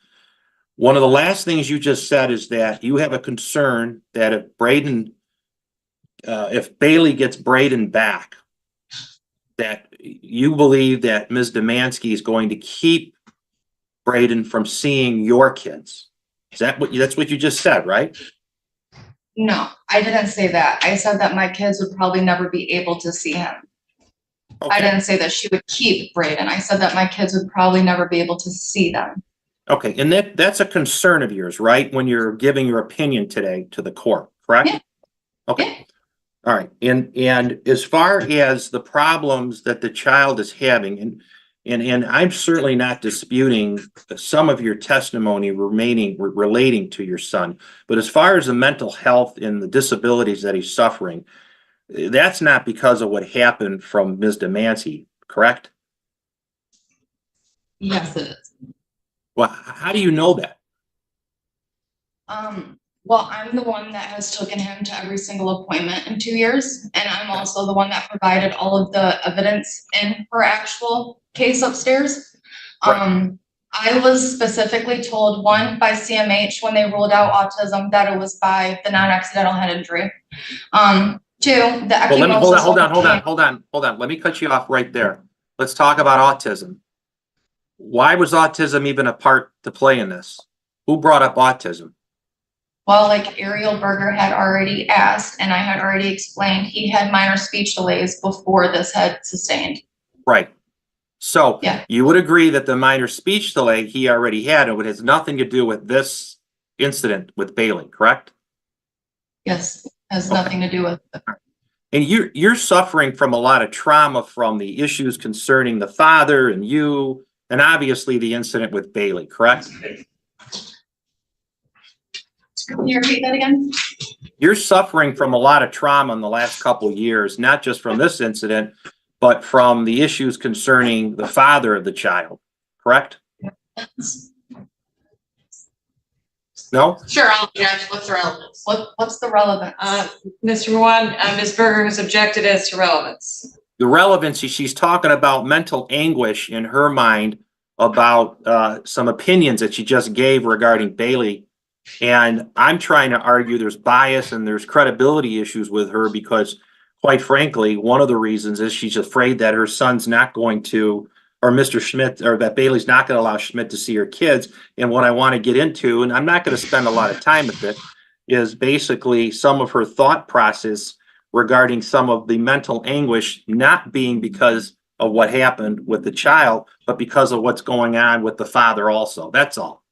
One of the last things you just said is that you have a concern that if Bailey gets Braden back, that you believe that Ms. Demansky is going to keep Braden from seeing your kids. That's what you just said, right? No, I didn't say that. I said that my kids would probably never be able to see him. I Okay, didn't say that she would keep Braden. I said that my kids would probably never be able to see them. okay, and that's a concern of yours, right? When you're giving your opinion today to the court, correct? Yeah. Okay. Yeah. All right, and as far as the problems that the child is having, and I'm certainly not disputing some of your testimony relating to your son, but as far as the mental health and the disabilities that he's suffering, that's not because of what happened from Ms. Demansky, correct? Yes, it is. Well, how do you know that? Well, I'm the one that has taken him to every single appointment in 2 years, and I'm also the one that provided all of the evidence in her actual case upstairs. Right. I was specifically told, one, by CMH when they ruled out autism, that it was by the non-accidental head injury. Two, the Well, let me, hold ecchymosis. on. Let me cut you off right there. Let's talk about autism. Why was autism even a part to play in this? Who brought up autism? Well, like Ariel Berger had already asked, and I had already explained, he had minor speech delays before this had sustained. Right. So Yeah. you would agree that the minor speech delay he already had, and it has nothing to do with this incident with Bailey, correct? Yes, has Okay. nothing to do with it. And you're suffering from a lot of trauma from the issues concerning the father and you, and obviously the incident with Bailey, correct? Can you repeat that again? You're suffering from a lot of trauma in the last couple of years, not just from this incident, but from the issues concerning the father of the child, correct? No? Sure, what's the relevance? What's the relevance? Mr. Mawad, Ms. Berger has objected as to relevance. The relevancy, she's talking about mental anguish in her mind about some opinions that she just gave regarding Bailey. And I'm trying to argue there's bias and there's credibility issues with her because, quite frankly, one of the reasons is she's afraid that her son's not going to, or Mr. Schmidt, or that Bailey's not going to allow Schmidt to see her kids. And what I want to get into, and I'm not going to spend a lot of time with it, is basically some of her thought process regarding some of the mental anguish, not being because of what happened with the child, but because of what's going on with the father also. That's all.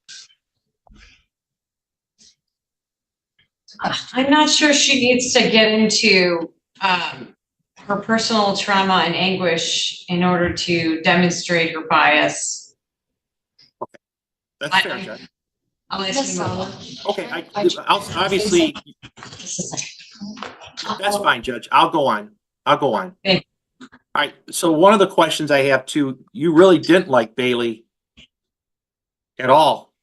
I'm not sure she needs to get into her personal trauma and anguish in order to demonstrate her bias. That's fair, Judge. I'll ask That's you more. solid. Okay, I'll obviously, that's fine, Judge. I'll go on. Thank All right, so one of the questions I have too, you really didn't like Bailey at all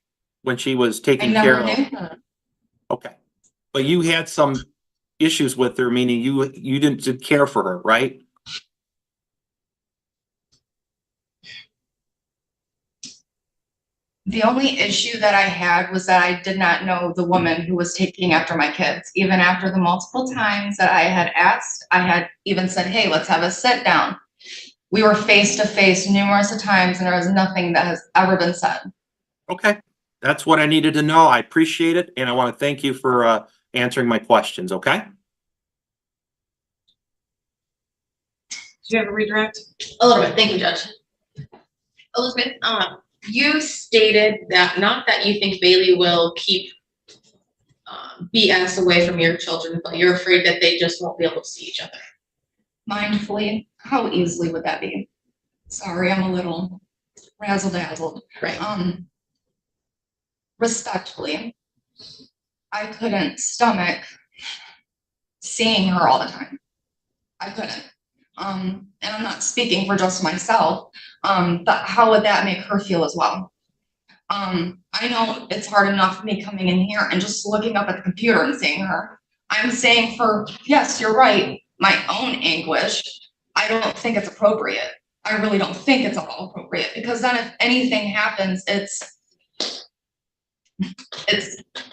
when she was I taken care never of. knew her. Okay, but you had some issues with her, meaning you didn't care for her, right? The only issue that I had was that I did not know the woman who was taking after my kids. Even after the multiple times that I had asked, I had even said, hey, let's have a sit down. We were face to face numerous of times and there was nothing that has ever been said. Okay, that's what I needed to know. I appreciate it, and I want to thank you for answering my questions, okay? Do you have a redirect? A little bit, thank you, Judge. Elizabeth, you stated that, not that you think Bailey will keep BS away from your children, but you're afraid that they just won't be able to see each other. Mindfully, how easily would that be? Sorry, I'm a little razzle-dazzled. Right. Respectfully, I couldn't stomach seeing her all the time. I couldn't. And I'm not speaking for just myself, but how would that make her feel as well? I know it's hard enough for me coming in here and just looking up at the computer and seeing her. I'm saying for, yes, you're right, my own anguish, I don't think it's appropriate. I really don't think it's at all appropriate, because then if anything happens, it's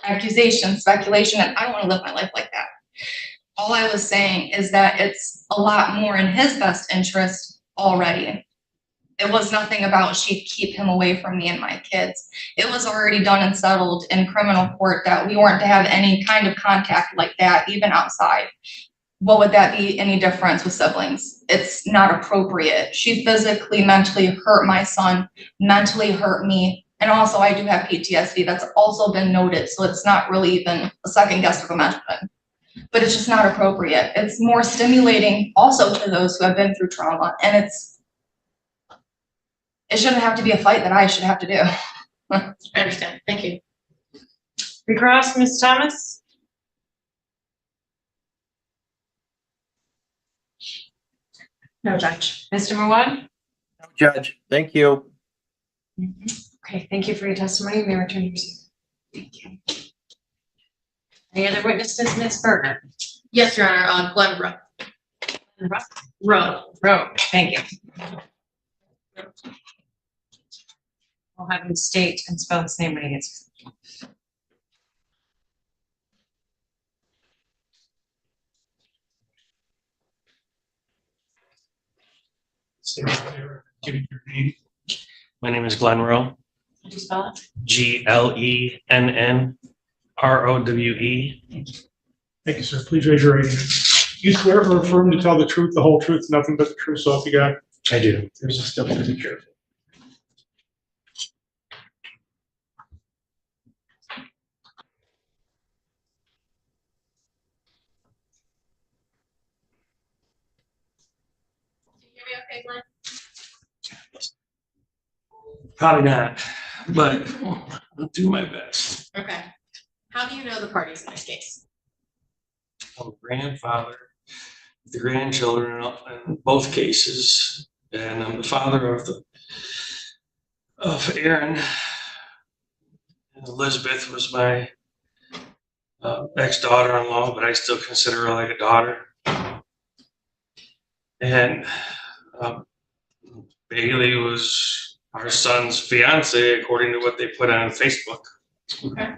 accusation, speculation, and I don't want to live my life like that. All I was saying is that it's a lot more in his best interest already. It was nothing about she'd keep him away from me and my kids. It was already done and settled in criminal court that we weren't to have any kind of contact like that, even outside. What would that be any difference with siblings? it's not appropriate. She physically, mentally hurt my son, mentally hurt me. And also I do have PTSD. That's also been noted. So it's not really even a second guess of a mention, but it's just not appropriate. It's more stimulating also to those who have been through trauma. And it shouldn't have to be a fight that I should have to do. I understand. Thank you. Recross, Ms. Thomas? No, Judge. Mr. Mawad? Judge, thank you. Okay, thank you for your testimony. You may return to your seat. Thank you. Any other witnesses, Ms. Berger? Yes, Your Honor, Glenn Rowe, thank you. I'll have him state and spell his name when he gets. Give me your name. My name is Glenn Rowe, How do you spell it? GLENNROWE. Thank you, sir. Please raise your right hand. You swear or affirm to tell the truth, the whole truth, nothing but the truth, so help you God? I do. There's a step to be careful. Can you hear me okay, Glenn? Probably not, but I'll do my best. Okay. How do you know the parties in this case? I'm a grandfather, the grandchildren in both cases, and I'm the father of Aaron. And Elizabeth was my ex-daughter-in-law, but I still consider her like a daughter. And Bailey was our son's fiance, according to what they put on Facebook. Okay.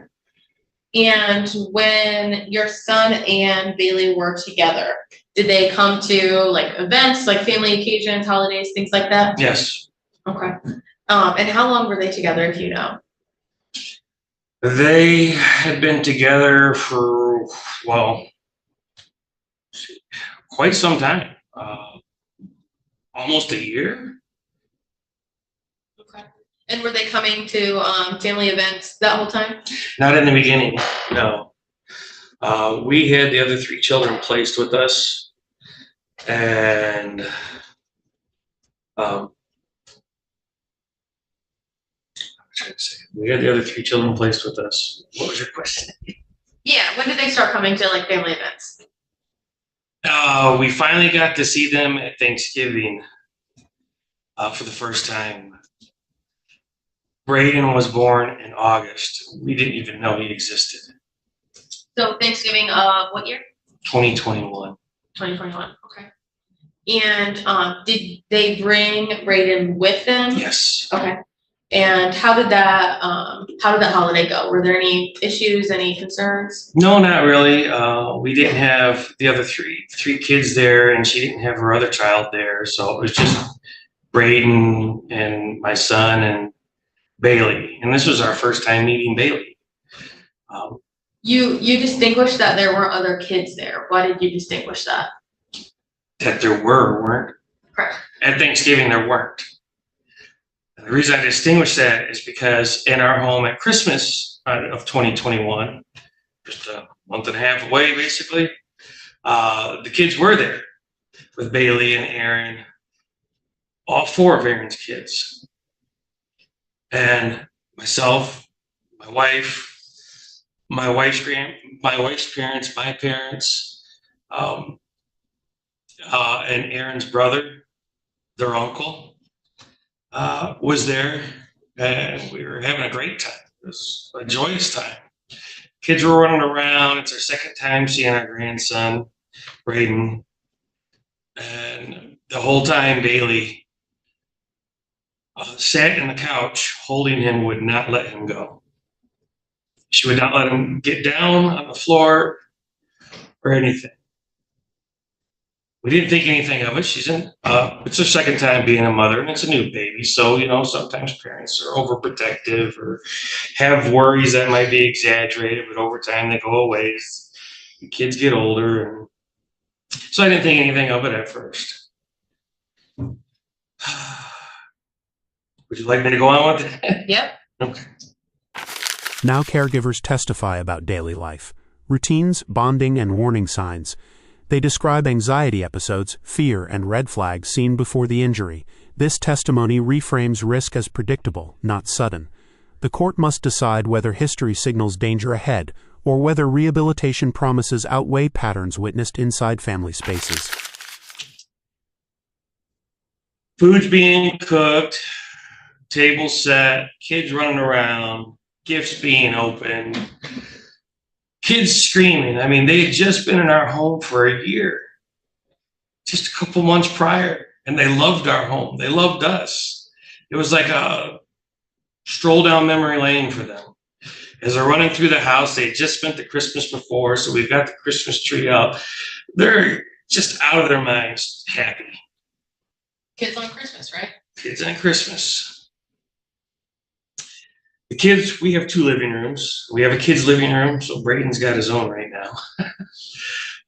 And when your son and Bailey were together, did they come to like events, like family occasions, holidays, things like that? Yes. Okay. And how long were they together, if you know? They had been together for, well, quite some time, almost a year. Okay. And were they coming to family events that whole time? Not in the beginning, no. We had the other 3 children placed with us, and I'm trying to say, we had the other 3 children placed with us. What was your question? Yeah. When did they start coming to like family events? We finally got to see them at Thanksgiving for the first time. Braden was born in August. We didn't even know he existed. So Thanksgiving of what year? 2021. 2021. Okay. And did they bring Braden with them? Yes. Okay. And how did that holiday go? Were there any issues, any concerns? No, not really. We didn't have the other three kids there, and she didn't have her other child there. So it was just Braden and my son and Bailey. And this was our first time meeting Bailey. You distinguished that there weren't other kids there. Why did you distinguish that? That there weren't. Correct. At Thanksgiving, there weren't. And the reason I distinguish that is because in our home at Christmas of 2021, just a month and a half away, basically, the kids were there with Bailey and Aaron, all 4 of Aaron's kids, and myself, my wife, my wife's parents, my parents, and Aaron's brother, their uncle, was there, and we were having a great time. It was a joyous time. Kids were running around. It's our second time seeing our grandson, Braden, and the whole time Bailey sat in the couch holding him, would not let him go. She would not let him get down on the floor or anything. We didn't think anything of it. She's it's her second time being a mother, and it's a new baby. So, sometimes parents are overprotective or have worries that might be exaggerated, but over time they go away as the kids get older. And so I didn't think anything of it at first. Would you like me to go on with it? Yep. Okay. Now caregivers testify about daily life, routines, bonding, and warning signs. They describe anxiety episodes, fear, and red flags seen before the injury. This testimony reframes risk as predictable, not sudden. The court must decide whether history signals danger ahead or whether rehabilitation promises outweigh patterns witnessed inside family spaces. Food's being cooked, table set, kids running around, gifts being opened, kids screaming. I mean, they had just been in our home for a year, just a couple months prior, and they loved our home. They loved us. It was like a stroll down memory lane for them. As they're running through the house, they had just spent the Christmas before, so we've got the Christmas tree up. They're just out of their minds happy. Kids on Christmas, right? Kids on Christmas. The kids, we have 2 living rooms. We have a kid's living room, so Braden's got his own right now.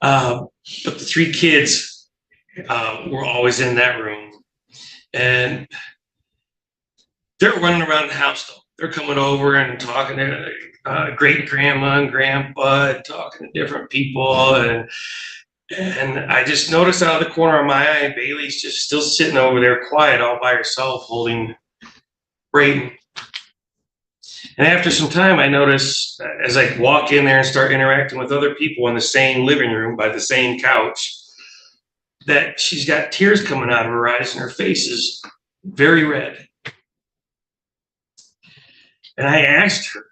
But the 3 kids were always in that room. And they're running around the house, though. They're coming over and talking to great grandma and grandpa, and talking to different people. And I just noticed out of the corner of my eye, Bailey's just still sitting over there quiet all by herself, holding Braden. And after some time, I notice as I walk in there and start interacting with other people in the same living room by the same couch, that she's got tears coming out of her eyes and her face is very red. And I asked her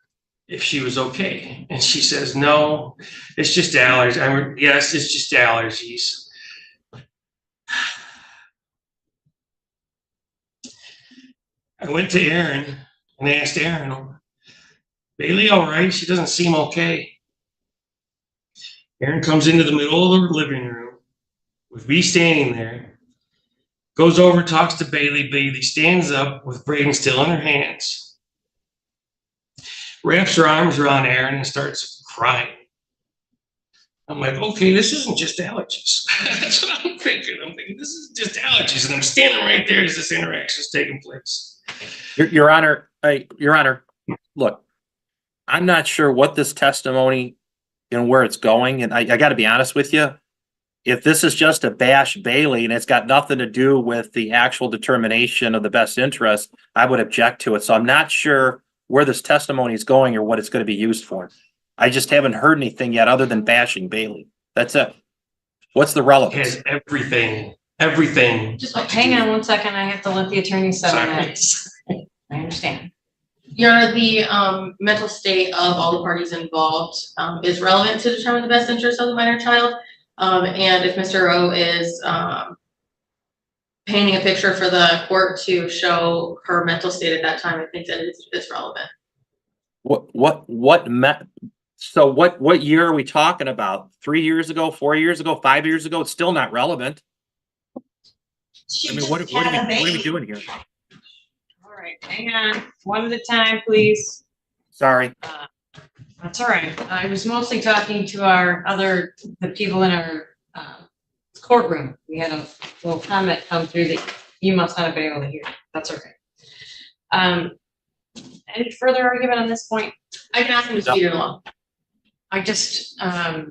if she was okay. And she says, no, it's just allergies. Yes, it's just allergies. I went to Erin and asked Erin, Bailey all right? She doesn't seem okay. Erin comes into the middle of the living room with me standing there, goes over, talks to Bailey. Bailey stands up with Braden still in her hands, wraps her arms around Erin and starts crying. I'm like, okay, this isn't just allergies. That's what I'm thinking. I'm thinking, this is just allergies. And I'm standing right there as this interaction is taking place. Your Honor, look, I'm not sure what this testimony and where it's going. And I got to be honest with you. If this is just a bash Bailey and it's got nothing to do with the actual determination of the best interest, I would object to it. So I'm not sure where this testimony is going or what it's going to be used for. I just haven't heard anything yet other than bashing Bailey. That's it. What's the relevance? It has everything. Just hang on 1 second. I have to let the attorney settle that. I understand. Your Honor, the mental state of all the parties involved is relevant to determine the best interest of the minor child. And if Mr. O is painting a picture for the court to show her mental state at that time, I think that it's relevant. So what year are we talking about? 3 years ago, 4 years ago, 5 years ago? It's still not relevant. I mean, what are we doing here? All right, hang on, one at a time, please. Sorry. That's all right. I was mostly talking to the people in our courtroom. We had a little comment come through that you must not have been able to hear. That's okay. Any further argument on this point? I can ask him to speed it along. I just, I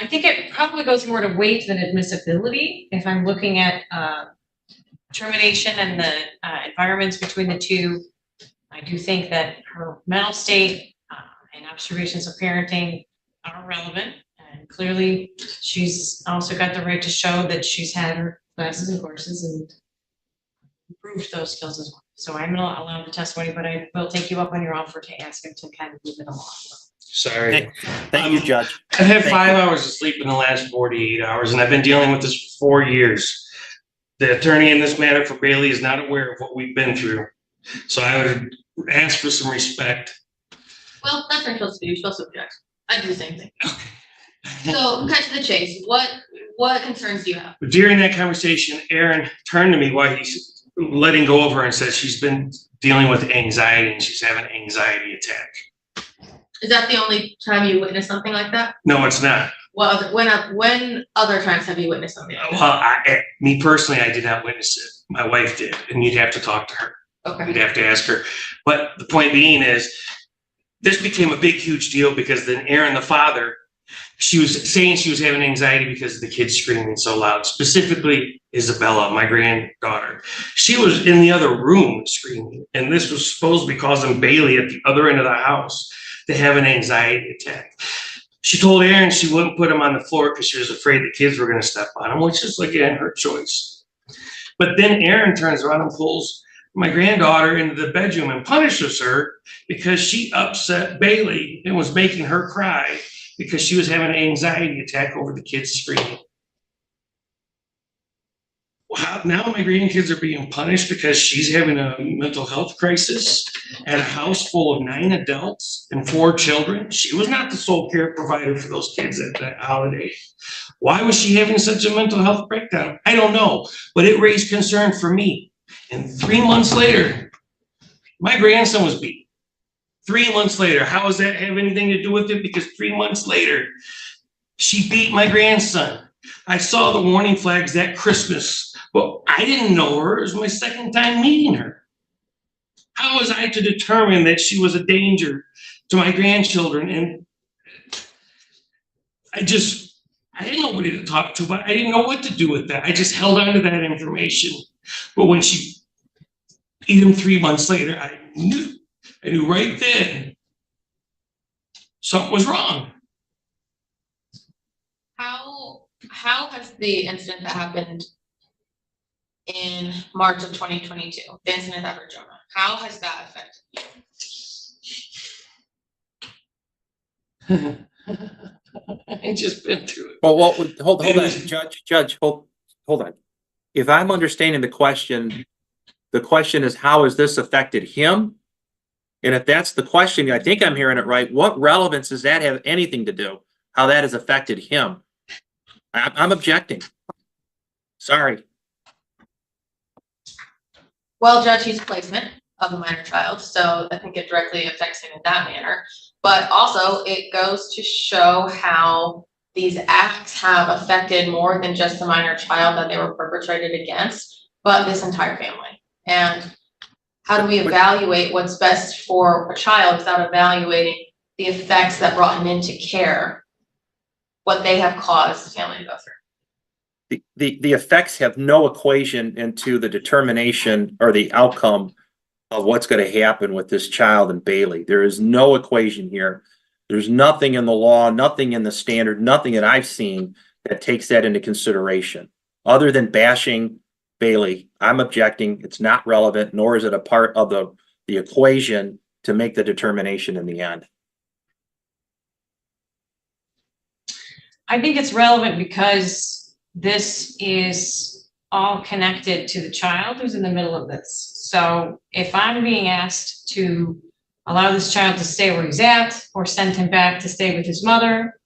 think it probably goes more to weight than admissibility. If I'm looking at termination and the environments between the two, I do think that her mental state and observations of parenting are relevant. And clearly she's also got the right to show that she's had her classes and courses and improved those skills as well. So I'm going to allow the testimony, but I will take you up on your offer to ask him to kind of move it along. Sorry. Thank you, Judge. I've had 5 hours of sleep in the last 48 hours, and I've been dealing with this for 4 years. The attorney in this matter for Bailey is not aware of what we've been through. So I would ask for some respect. Well, that's what I'm supposed to do. You're supposed to object. I do the same thing. So cut to the chase. What concerns do you have? During that conversation, Erin turned to me while he's letting go of her and said she's been dealing with anxiety and she's having an anxiety attack. Is that the only time you witnessed something like that? No, it's not. Well, when other times have you witnessed something like Well, that? me personally, I did not witness it. My wife did, and you'd have to talk to her. Okay. You'd have to ask her. But the point being is, this became a big, huge deal because then Aaron, the father, she was saying she was having anxiety because of the kids screaming so loud, specifically Isabella, my granddaughter. She was in the other room screaming, and this was supposed to be causing Bailey at the other end of the house to have an anxiety attack. She told Aaron she wouldn't put him on the floor because she was afraid the kids were going to step on him, which is, again, her choice. But then Aaron turns around and pulls my granddaughter into the bedroom and punishes her because she upset Bailey and was making her cry because she was having an anxiety attack over the kids screaming. Wow, now my grandkids are being punished because she's having a mental health crisis at a house full of 9 adults and 4 children. She was not the sole care provider for those kids at that holiday. Why was she having such a mental health breakdown? I don't know, but it raised concern for me. And 3 months later, my grandson was beat. 3 months later, how does that have anything to do with it? Because 3 months later, she beat my grandson. I saw the warning flags that Christmas, but I didn't know her. It was my second time meeting her. How was I to determine that she was a danger to my grandchildren? And I had nobody to talk to, but I didn't know what to do with that. I just held on to that information. But when she beat him 3 months later, I knew right then something was wrong. How has the incident that happened in March of 2022, the incident at Virginia, how has that affected you? I just been through it. Well, hold on, Judge, hold on. If I'm understanding the question is, how has this affected him? And if that's the question, I think I'm hearing it right. What relevance does that have anything to do? How that has affected him? I'm objecting. Sorry. Well, Judge, he's placement of a minor child, so I think it directly affects him in that manner. But also, it goes to show how these acts have affected more than just the minor child that they were perpetrated against, but this entire family. And how do we evaluate what's best for a child without evaluating the effects that brought him into care, what they have caused the family to go through? The effects have no equation into the determination or the outcome of what's going to happen with this child and Bailey. There is no equation here. There's nothing in the law, nothing in the standard, nothing that I've seen that takes that into consideration. Other than bashing Bailey, I'm objecting. It's not relevant, nor is it a part of the equation to make the determination in the end. I think it's relevant because this is all connected to the child who's in the middle of this. So if I'm being asked to allow this child to stay where he's at or send him back to stay with his mother,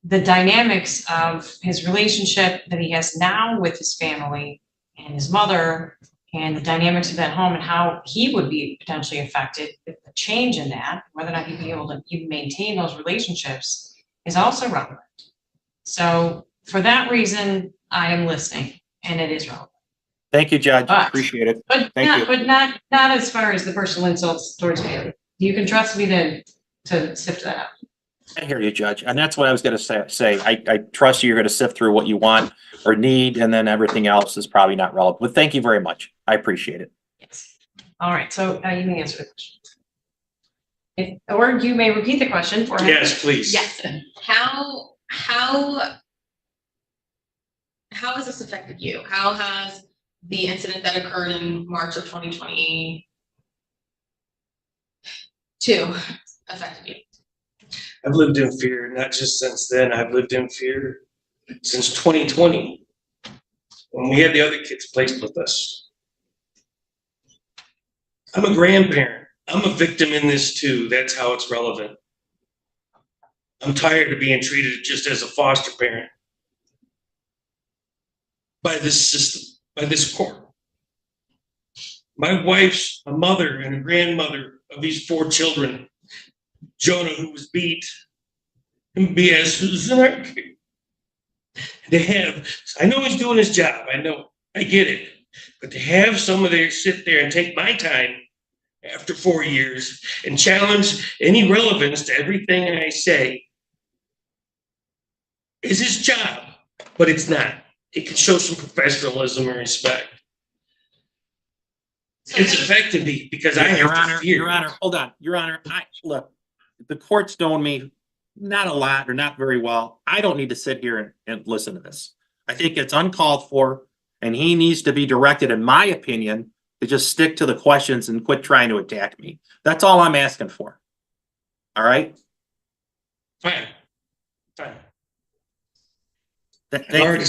the dynamics of his relationship that he has now with his family and his mother, and the dynamics of that home and how he would be potentially affected with the change in that, whether or not he'd be able to even maintain those relationships, is also relevant. So for that reason, I am listening, and it is relevant. Thank you, Judge. But- Appreciate it. But Thank you. but not as far as the personal insults towards me. You can trust me to sift that out. I hear you, Judge. And that's what I was going to say. I trust you're going to sift through what you want or need, and then everything else is probably not relevant. But thank you very much. I appreciate it. Yes. All right, so you can answer the question. Or you may repeat the question for him. Yes, please. Yes. How has this affected you? How has the incident that occurred in March of 2022 affected you? I've lived in fear, not just since then. I've lived in fear since 2020, when we had the other kids placed with us. I'm a grandparent. I'm a victim in this too. That's how it's relevant. I'm tired of being treated just as a foster parent by this system, by this court. My wife's a mother and a grandmother of these 4 children. Jonah, who was beat, and BS is in our to have, I know he's doing his job, I know, I get it. But to have somebody sit there and take my time after 4 years and challenge any relevance to everything I say is his job, but it's not. It can show some professionalism and respect. It's affected me because I Your have to Honor, fear. Your Honor, hold on, Your Honor, look, the court's known me not a lot or not very well. I don't need to sit here and listen to this. I think it's uncalled for, and he needs to be directed, in my opinion, to just stick to the questions and quit trying to attack me. That's all I'm asking for. All right? Fine. Fine. Thank I've already you.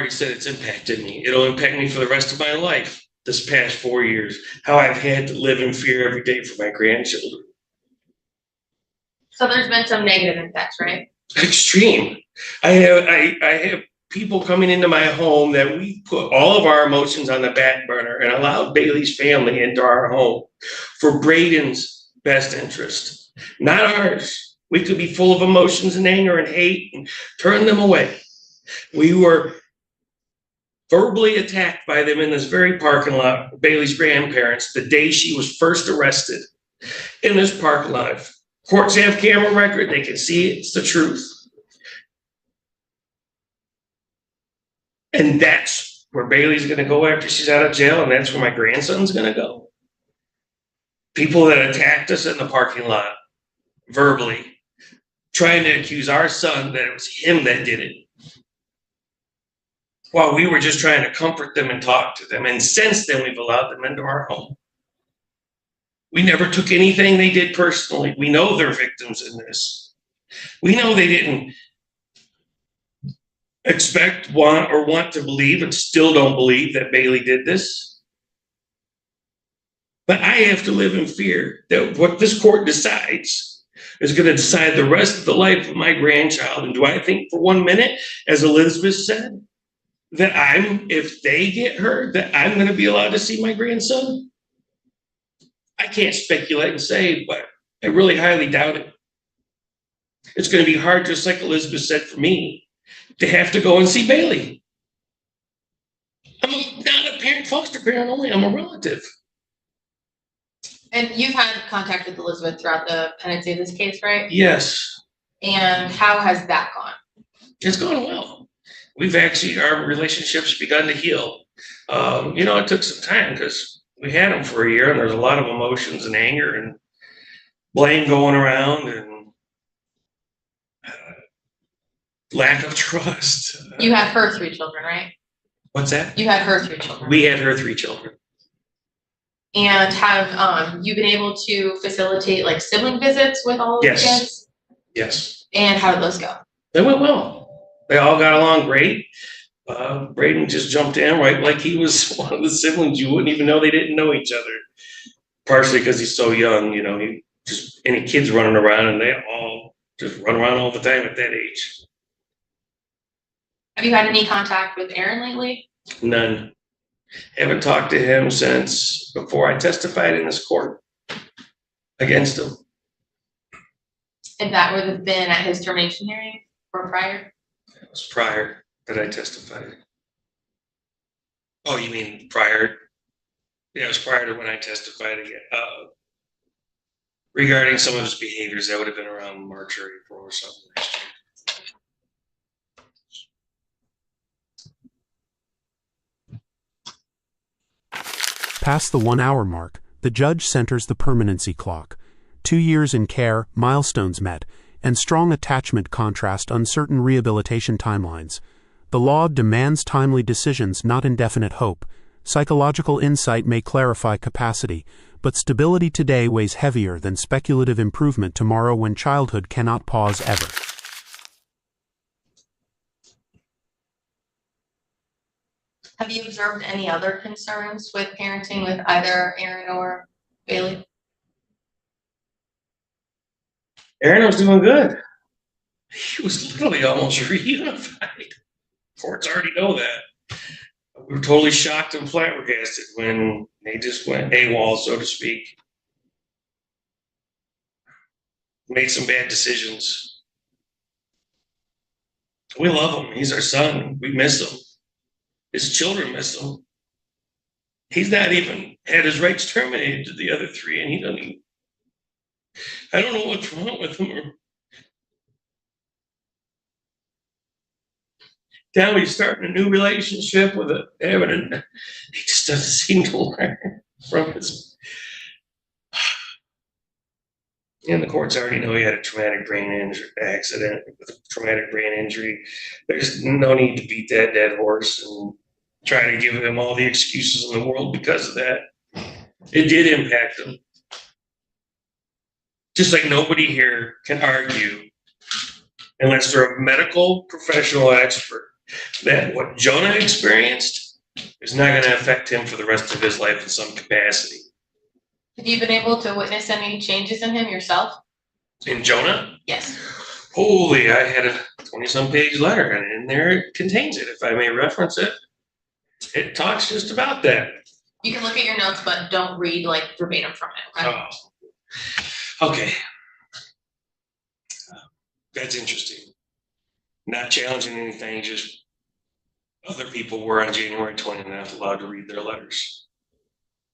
said it's impacted me. It'll impact me for the rest of my life. This past 4 years, how I've had to live in fear every day for my grandchildren. So there's been some negative impacts, right? Extreme. I have people coming into my home that we put all of our emotions on the back burner and allowed Bailey's family into our home for Braden's best interest, not ours. We could be full of emotions and anger and hate and turn them away. We were verbally attacked by them in this very parking lot, Bailey's grandparents, the day she was first arrested in this parking lot. Courts have camera record, they can see it, it's the truth. And that's where Bailey's gonna go after she's out of jail, and that's where my grandson's gonna go. People that attacked us in the parking lot, verbally, trying to accuse our son that it was him that did it. While we were just trying to comfort them and talk to them. And since then, we've allowed them into our home. We never took anything they did personally. We know they're victims in this. We know they didn't expect, want to believe, and still don't believe that Bailey did this. But I have to live in fear that what this court decides is going to decide the rest of the life of my grandchild. And do I think for 1 minute, as Elizabeth said, that if they get hurt, that I'm going to be allowed to see my grandson? I can't speculate and say, but I really highly doubt it. It's going to be hard, just like Elizabeth said, for me to have to go and see Bailey. I'm not a parent, foster parent only, I'm a relative. And you've had contact with Elizabeth throughout the pendency of this case, right? Yes, And how has that gone? it's gone well. Our relationship's begun to heal. It took some time because we had him for a year and there's a lot of emotions and anger and blame going around and lack of trust. You had her 3 children, right? What's that? You had her 3 children. We had her 3 children. And have you been able to facilitate like sibling visits with all of the Yes. kids? Yes, And how did those go? they went well. They all got along great. Braden just jumped in right like he was one of the siblings. You wouldn't even know they didn't know each other. Partially because he's so young, he just any kids running around and they all just run around all the time at that age. Have you had any contact with Aaron lately? None. Haven't talked to him since before I testified in this court against him. And that would have been at his termination hearing or prior? It was prior that I testified. Oh, you mean prior? Yeah, it was prior to when I testified again. Regarding some of his behaviors, that would have been around March or April or something last year. Past the 1 hour mark, the judge centers the permanency clock. 2 years in care, milestones met, and strong attachment contrast uncertain rehabilitation timelines. The law demands timely decisions, not indefinite hope. Psychological insight may clarify capacity, but stability today weighs heavier than speculative improvement tomorrow when childhood cannot pause ever. Have you observed any other concerns with parenting with either Aaron or Bailey? Aaron was doing good. He was literally almost reunified. Courts already know that. We were totally shocked and flabbergasted when they just went AWOL, so to speak. Made some bad decisions. We love him. He's our son. We miss him. His children miss him. He's not even had his rights terminated to the other three, and he doesn't even, I don't know what's wrong with him. Or now he's starting a new relationship with a evident. He just doesn't seem to learn from his. And the courts already know he had a traumatic brain injury accident with a traumatic brain injury. There's no need to beat that dead horse and try to give him all the excuses in the world because of that. It did impact him. Just like nobody here can argue, unless they're a medical professional expert, that what Jonah experienced is not going to affect him for the rest of his life in some capacity. Have you been able to witness any changes in him yourself? In Jonah? Yes. Holy, I had a 20-some page letter, and in there it contains it. If I may reference it, it talks just about that. You can look at your notes, but don't read like verbatim from it, okay? Oh, okay. That's interesting. Not challenging anything, just other people were on January 29th allowed to read their letters.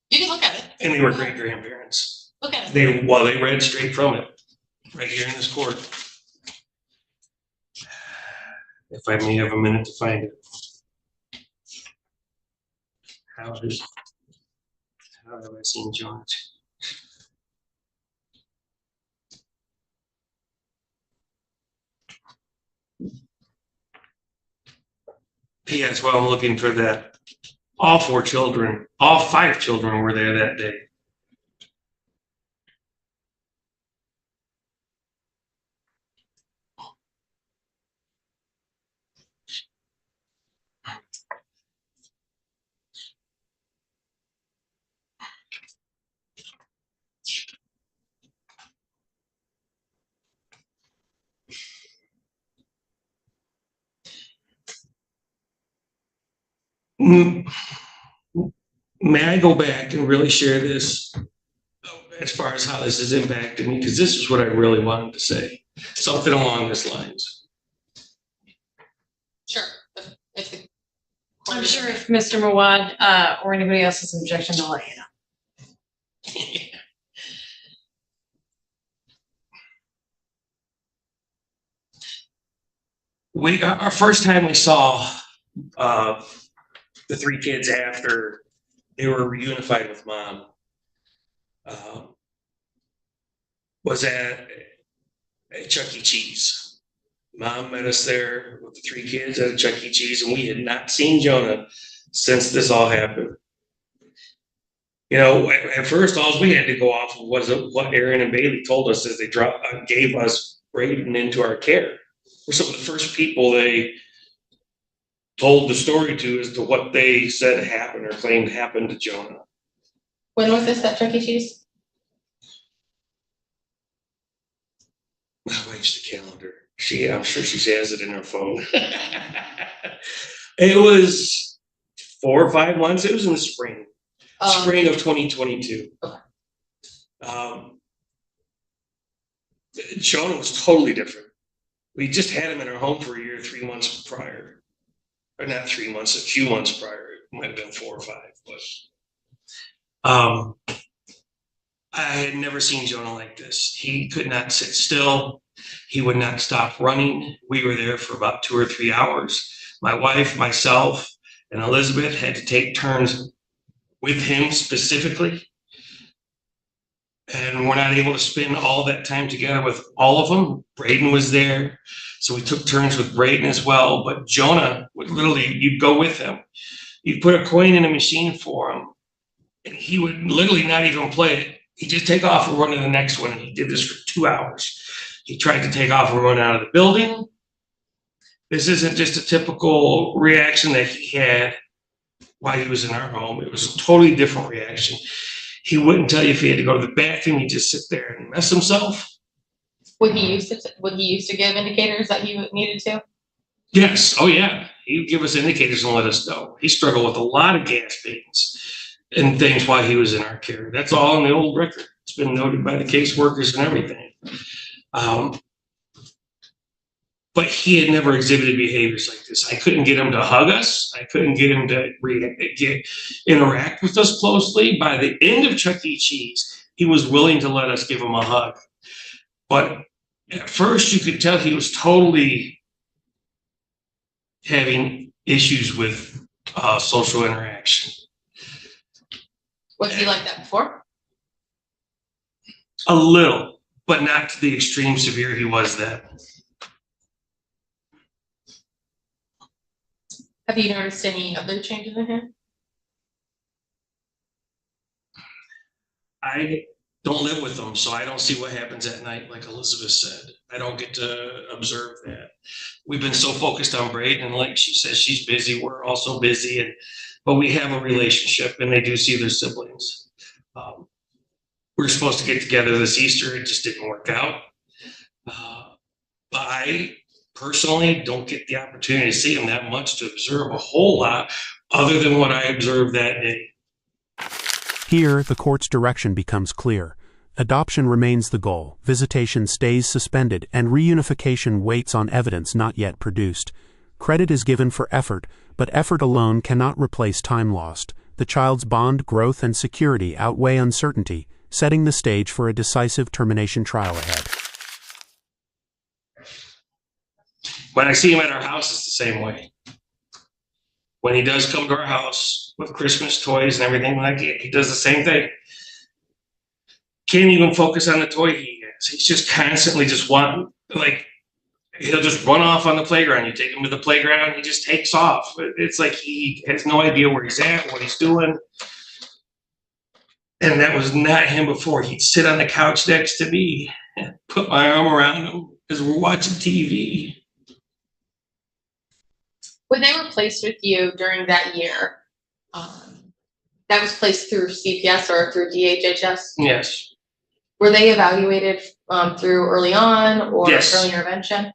You can look at it. And they were great grandparents. Look at it. They read straight from it, right here in this court. If I may have a minute to find it. How have I seen Jonah? Yes, well, I'm looking for that. All 5 children were there that day. May I go back and really share this as far as how this has impacted me? Because this is what I really wanted to say. Something along these lines. Sure. I'm sure if Mr. Mawad or anybody else has an objection, they'll let you know. Our first time we saw the 3 kids after they were reunified with mom was at Chuck E. Cheese. Mom met us there with the 3 kids at Chuck E. Cheese, and we had not seen Jonah since this all happened. You know, at first, all we had to go off of was what Aaron and Bailey told us as they gave us Braden into our care. We're some of the first people they told the story to as to what they said happened or claimed happened to Jonah. When was this at Chuck E. Cheese? My wife's the calendar. I'm sure she has it in her phone. It was 4 or 5 months. It was in the spring of 2022. Okay. Jonah was totally different. We just had him in our home for a year, 3 months prior. Or not 3 months, a few months prior. It might have been 4 or 5. But I had never seen Jonah like this. He could not sit still. He would not stop running. We were there for about 2 or 3 hours. My wife, myself, and Elizabeth had to take turns with him specifically. And we're not able to spend all that time together with all of them. Braden was there, so we took turns with Braden as well. But Jonah would literally, you'd go with him. You'd put a coin in a machine for him, and he would literally not even play it. He'd just take off and run to the next one, and he did this for 2 hours. He tried to take off and run out of the building. This isn't just a typical reaction that he had while he was in our home. It was a totally different reaction. He wouldn't tell you if he had to go to the bathroom. He'd just sit there and mess himself. Would he used to give indicators that he needed to? Yes. Oh, yeah. He would give us indicators and let us know. He struggled with a lot of gas pains and things while he was in our care. That's all in the old record. It's been noted by the caseworkers and everything. but he had never exhibited behaviors like this. I couldn't get him to hug us. I couldn't get him to interact with us closely. By the end of Chuck E. Cheese, he was willing to let us give him a hug. But at first, you could tell he was totally having issues with social interaction. Was he like that before? A little, but not to the extreme severe he was then. Have you noticed any other changes in him? I don't live with them, so I don't see what happens at night, like Elizabeth said. I don't get to observe that. We've been so focused on Braden, and like she says, she's busy, we're also busy, but we have a relationship, and they do see their siblings. We're supposed to get together this Easter, it just didn't work out. But I personally don't get the opportunity to see him that much to observe a whole lot other than what I observed that day. Here, the court's direction becomes clear. Adoption remains the goal, visitation stays suspended, and reunification waits on evidence not yet produced. Credit is given for effort, but effort alone cannot replace time lost. The child's bond, growth, and security outweigh uncertainty, setting the stage for a decisive termination trial ahead. When I see him at our house, it's the same way. When he does come to our house with Christmas toys and everything like it, he does the same thing. Can't even focus on the toy he has. He's just constantly just he'll just run off on the playground. You take him to the playground, he just takes off. It's like he has no idea where he's at, what he's doing. And that was not him before. He'd sit on the couch next to me and put my arm around him as we're watching TV. When they were placed with you during that year, that was placed through CPS or through DHHS? Yes. Were they evaluated through early on or Yes. early intervention?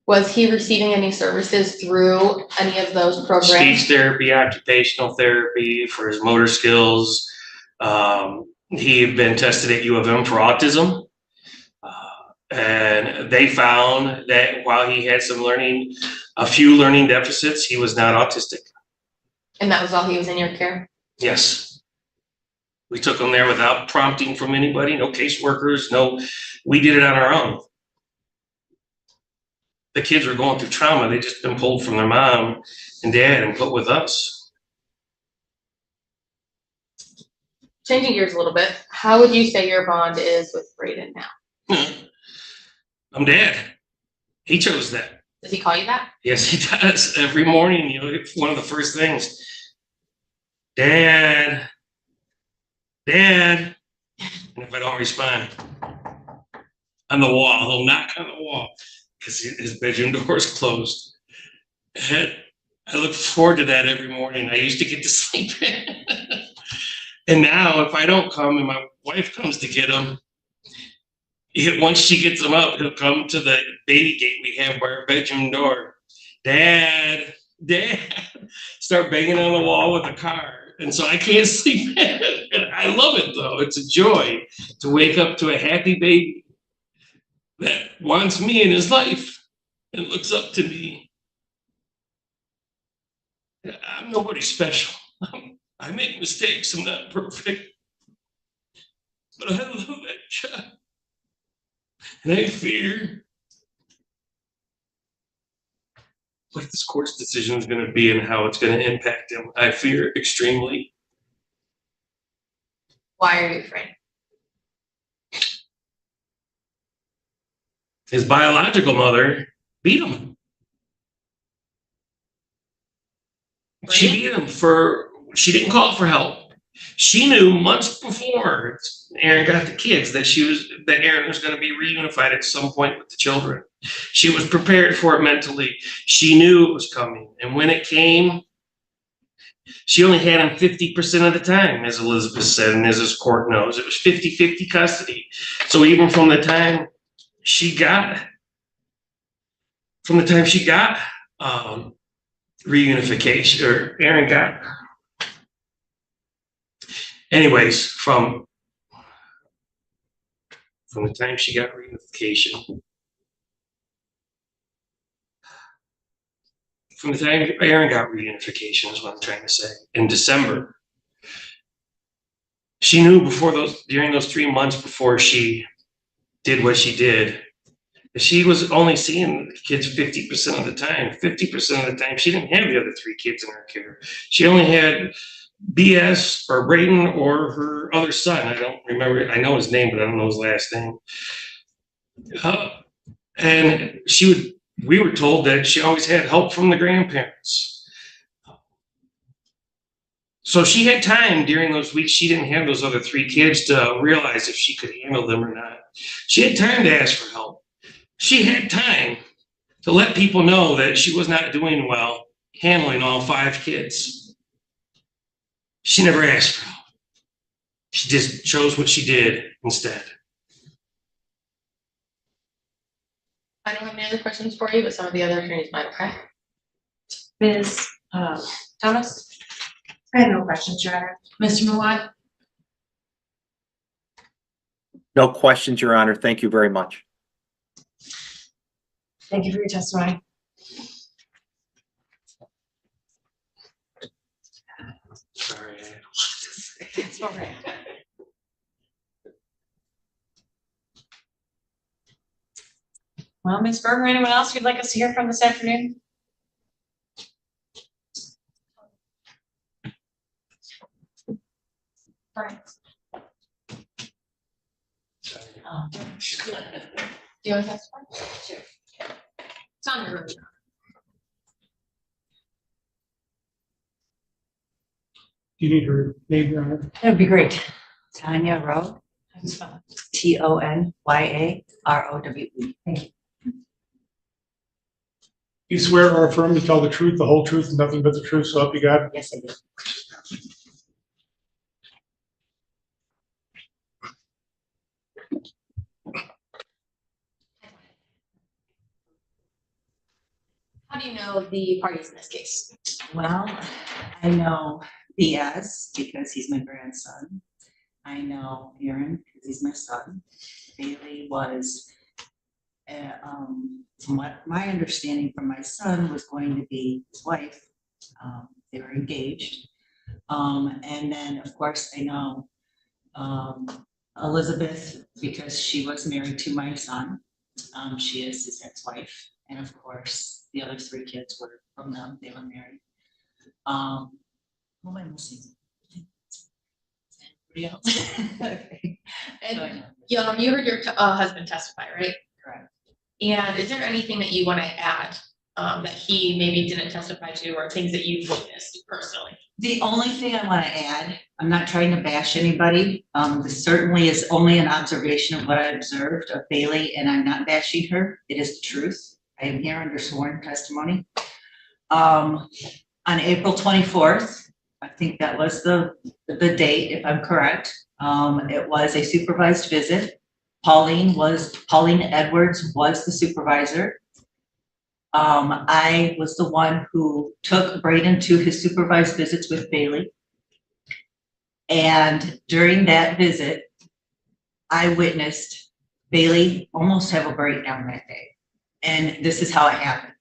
Was he receiving any services through any of those programs? Speech therapy, occupational therapy for his motor skills. He had been tested at U of M for autism. And they found that while he had a few learning deficits, he was not autistic. And that was while he was in your care? Yes. We took him there without prompting from anybody, no caseworkers, we did it on our own. The kids were going through trauma. They just been pulled from their mom and dad and put with us. Changing gears a little bit, how would you say your bond is with Braden now? I'm dad. He chose that. Does he call you that? Yes, he does. Every morning, it's one of the first things. Dad. And if I don't respond, on the wall, he'll knock on the wall because his bedroom door is closed. And I look forward to that every morning. I used to get to sleep in. And now if I don't come and my wife comes to get him, once she gets him up, he'll come to the baby gate we have by our bedroom door. Dad, start banging on the wall with the car. And so I can't sleep in. And I love it though. It's a joy to wake up to a happy baby that wants me in his life and looks up to me. I'm nobody special. I make mistakes. I'm not perfect. But I love that child. And I fear what this court's decision is going to be and how it's going to impact him. I fear extremely. Why are you afraid? His biological mother beat him. She beat him she didn't call for help. She knew months before Aaron got the kids that Aaron was going to be reunified at some point with the children. She was prepared for it mentally. She knew it was coming. And when it came, she only had him 50% of the time, as Elizabeth said, and as this court knows. It was 50-50 custody. So even from the time she got reunification, or Aaron got, anyways, from the time she got reunification from the time Aaron got reunification is what I'm trying to say, in December. She knew during those 3 months before she did what she did, that she was only seeing the kids 50% of the time. 50% of the time, she didn't have the other 3 kids in her care. She only had BS or Braden or her other son. I don't remember, I know his name, but I don't know his last name. And we were told that she always had help from the grandparents. So she had time during those weeks. She didn't have those other 3 kids to realize if she could handle them or not. She had time to ask for help. She had time to let people know that she was not doing well handling all 5 kids. She never asked for help. She just chose what she did instead. I don't have any other questions for you, but some of the other attorneys might, okay? Ms. Thomas? I have no questions, Your Honor. Mr. Malott? No questions, Your Honor. Thank you very much. Thank you for your testimony. Sorry. It's all right. Well, Ms. Berger, anyone else you'd like us to hear from this afternoon? Right. Do you want to testify? Sure. It's on your room. Do you need her name, Your Honor? That'd be great. Tanya Rowe, How do you spell it? TONYAROWE. Thank you. You swear or affirm to tell the truth, the whole truth, and nothing but the truth, so help you God? Yes, I do. How do you know the parties in this case? Well, I know BS because he's my grandson. I know Aaron because he's my son. Bailey was, from what my understanding from my son, was going to be his wife. They were engaged. And then, of course, I know Elizabeth because she was married to my son. She is his ex-wife. And of course, the other 3 kids were from them. They were married. Who am I missing? Anybody else? Okay. And you heard your husband testify, right? Correct. And is there anything that you want to add that he maybe didn't testify to, or things that you've witnessed personally? The only thing I want to add, I'm not trying to bash anybody. This certainly is only an observation of what I observed of Bailey, and I'm not bashing her. It is the truth. I am here under sworn testimony. On April 24th, I think that was the date, if I'm correct. It was a supervised visit. Pauline Edwards was the supervisor. I was the one who took Braden to his supervised visits with Bailey. And during that visit, I witnessed Bailey almost have a breakdown that day. And this is how it happened.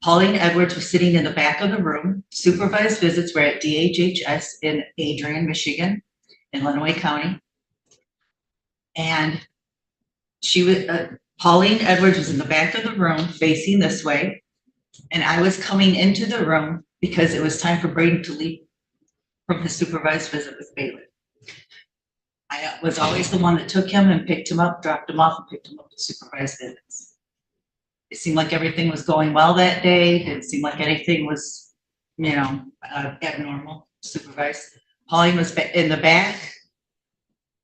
Pauline Edwards was sitting in the back of the room. Supervised visits were at DHHS in Adrian, Michigan, in Illinois County. And she was, Pauline Edwards was in the back of the room facing this way. And I was coming into the room because it was time for Braden to leave from his supervised visit with Bailey. I was always the one that took him and picked him up, dropped him off, and picked him up to supervised visits. It seemed like everything was going well that day. It didn't seem like anything was, abnormal, supervised. Pauline was in the back.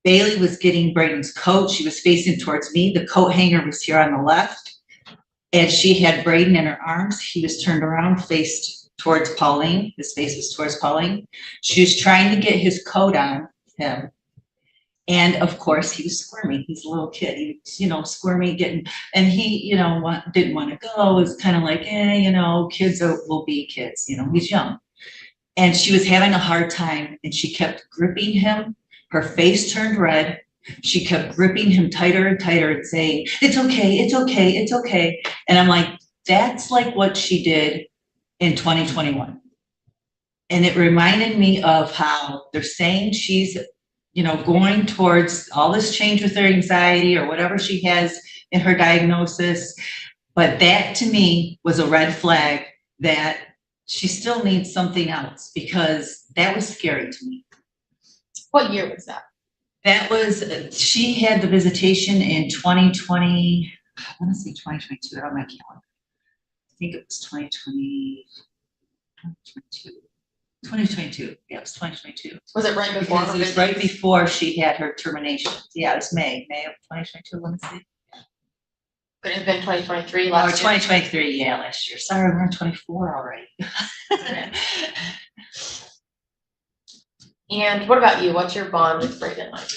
Bailey was getting Braden's coat. She was facing towards me. The coat hanger was here on the left. And she had Braden in her arms. He was turned around, faced towards Pauline. His face was towards Pauline. She was trying to get his coat on him. And of course, he was squirming. He's a little kid. He was, squirming, and he, didn't want to go. It was kind of like, kids will be kids. He's young. And she was having a hard time, and she kept gripping him. Her face turned red. She kept gripping him tighter and tighter and saying, "It's okay, it's okay, it's okay." And I'm like, That's like what she did in 2021. And it reminded me of how they're saying she's, going towards all this change with her anxiety or whatever she has in her diagnosis. But that to me was a red flag that she still needs something else, because that was scary to me. What year was that? That was, she had the visitation in 2020, I want to say 2022, on my calendar. I think it was 2022. Yeah, it was 2022. Was it right before? Because it was right before she had her termination. Yeah, it was May of 2022, let me see. Could it have been 2023 Or last year? 2023, yeah, last year. Sorry, we're in 24 already. And what about you? What's your bond with Braden like?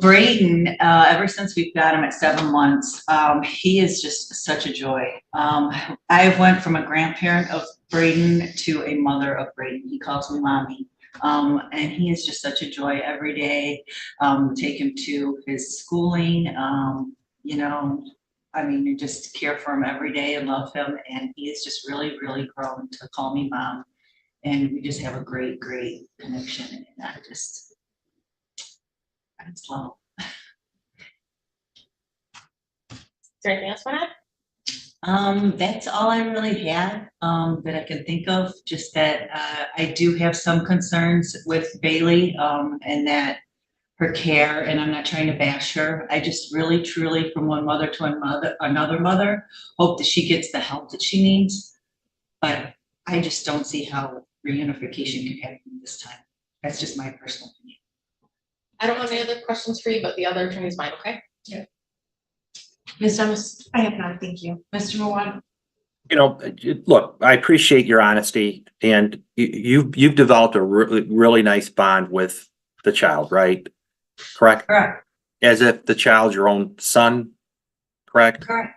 Braden, ever since we've got him at 7 months, he is just such a joy. I went from a grandparent of Braden to a mother of Braden. He calls me mommy. And he is just such a joy every day. Take him to his schooling, you just care for him every day and love him. And he is just really, really grown to call me mom. And we just have a great, great connection. And I just love him. Is there anything else you want to add? That's all I really had, that I can think of. Just that, I do have some concerns with Bailey, and that her care, and I'm not trying to bash her. I just really, truly, from one mother to another mother, hope that she gets the help that she needs. But I just don't see how reunification can happen this time. That's just my personal opinion. I don't have any other questions for you, but the other attorney's mine, okay? Yeah. Ms. Thomas? I have none, thank you. Mr. Mawad? Look, I appreciate your honesty, and you've developed a really nice bond with the child, right? Correct? Correct. As if the child's your own son, correct? Correct.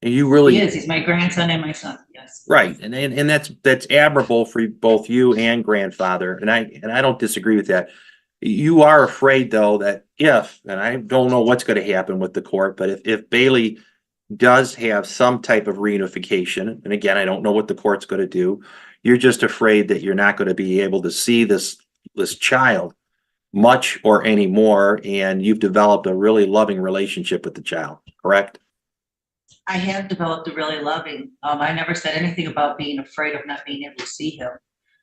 And you really. He is. He's my grandson and my son. Yes. Right, and that's admirable for both you and grandfather, and I don't disagree with that. You are afraid though that and I don't know what's going to happen with the court, but if Bailey does have some type of reunification, and again, I don't know what the court's going to do, you're just afraid that you're not going to be able to see this child much or anymore, and you've developed a really loving relationship with the child, correct? I have developed a really loving. I never said anything about being afraid of not being able to see him.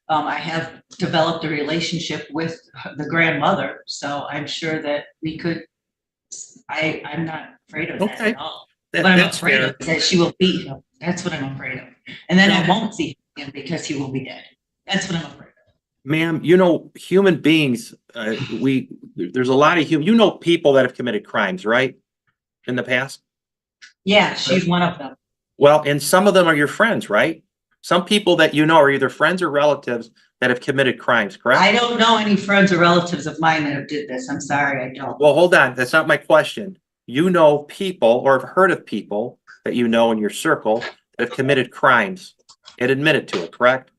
I have developed a relationship with the grandmother, so I'm sure that we could. I'm not afraid of that at all. What I'm afraid of is that she will beat him. That's what I'm afraid of, and then I won't see him because he will be dead. That's what I'm afraid of. Ma'am, human beings. There's a lot of people that have committed crimes, right? In the past. Yeah, she's one of them. Well, and some of them are your friends, right? Some people that are either friends or relatives that have committed crimes, correct? I don't know any friends or relatives of mine that have did this. I'm sorry, I don't. Well, hold on. That's not my question. You know people or have heard of people that you know in your circle that have committed crimes and admitted to it, correct?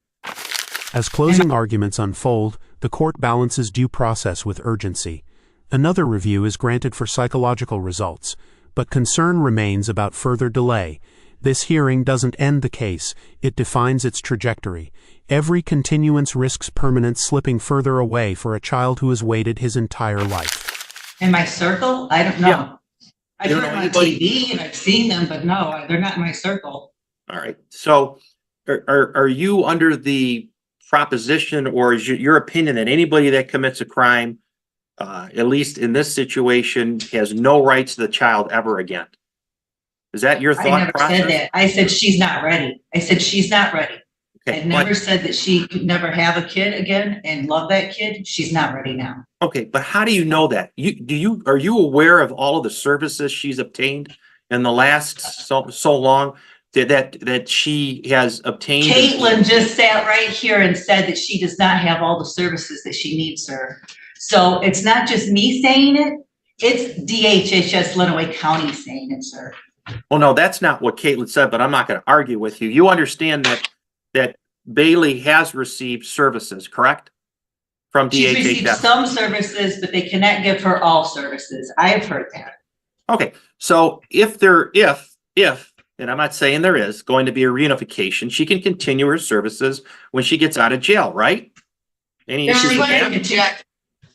As closing arguments unfold, the court balances due process with urgency. Another review is granted for psychological results, but concern remains about further delay. This hearing doesn't end the case, it defines its trajectory. Every continuance risks permanence slipping further away for a child who has waited his entire life. In my circle? I don't know. Yeah. I've heard them on TV and I've seen them, but no, they're not in my circle. All right. So are you under the proposition, or is your opinion that anybody that commits a crime, at least in this situation, has no rights to the child ever again? Is that your thought process? I never said that. I said she's not ready. I said she's not ready. Okay, I never said that she could never have a kid again and love that kid. She's not ready now. Okay, but how do you know that? Are you aware of all of the services she's obtained in the last so long that she has obtained? Caitlin just sat right here and said that she does not have all the services that she needs, sir. So it's not just me saying it, it's DHHS Lenawee County saying it, sir. Well, no, that's not what Caitlin said, but I'm not going to argue with you. You understand that Bailey has received services, correct? From DHHS. She's received some services, but they cannot give her all services. I have heard that. Okay, so if and I'm not saying there is, going to be a reunification, she can continue her services when she gets out of jail, right? Any There's issues with one that? object.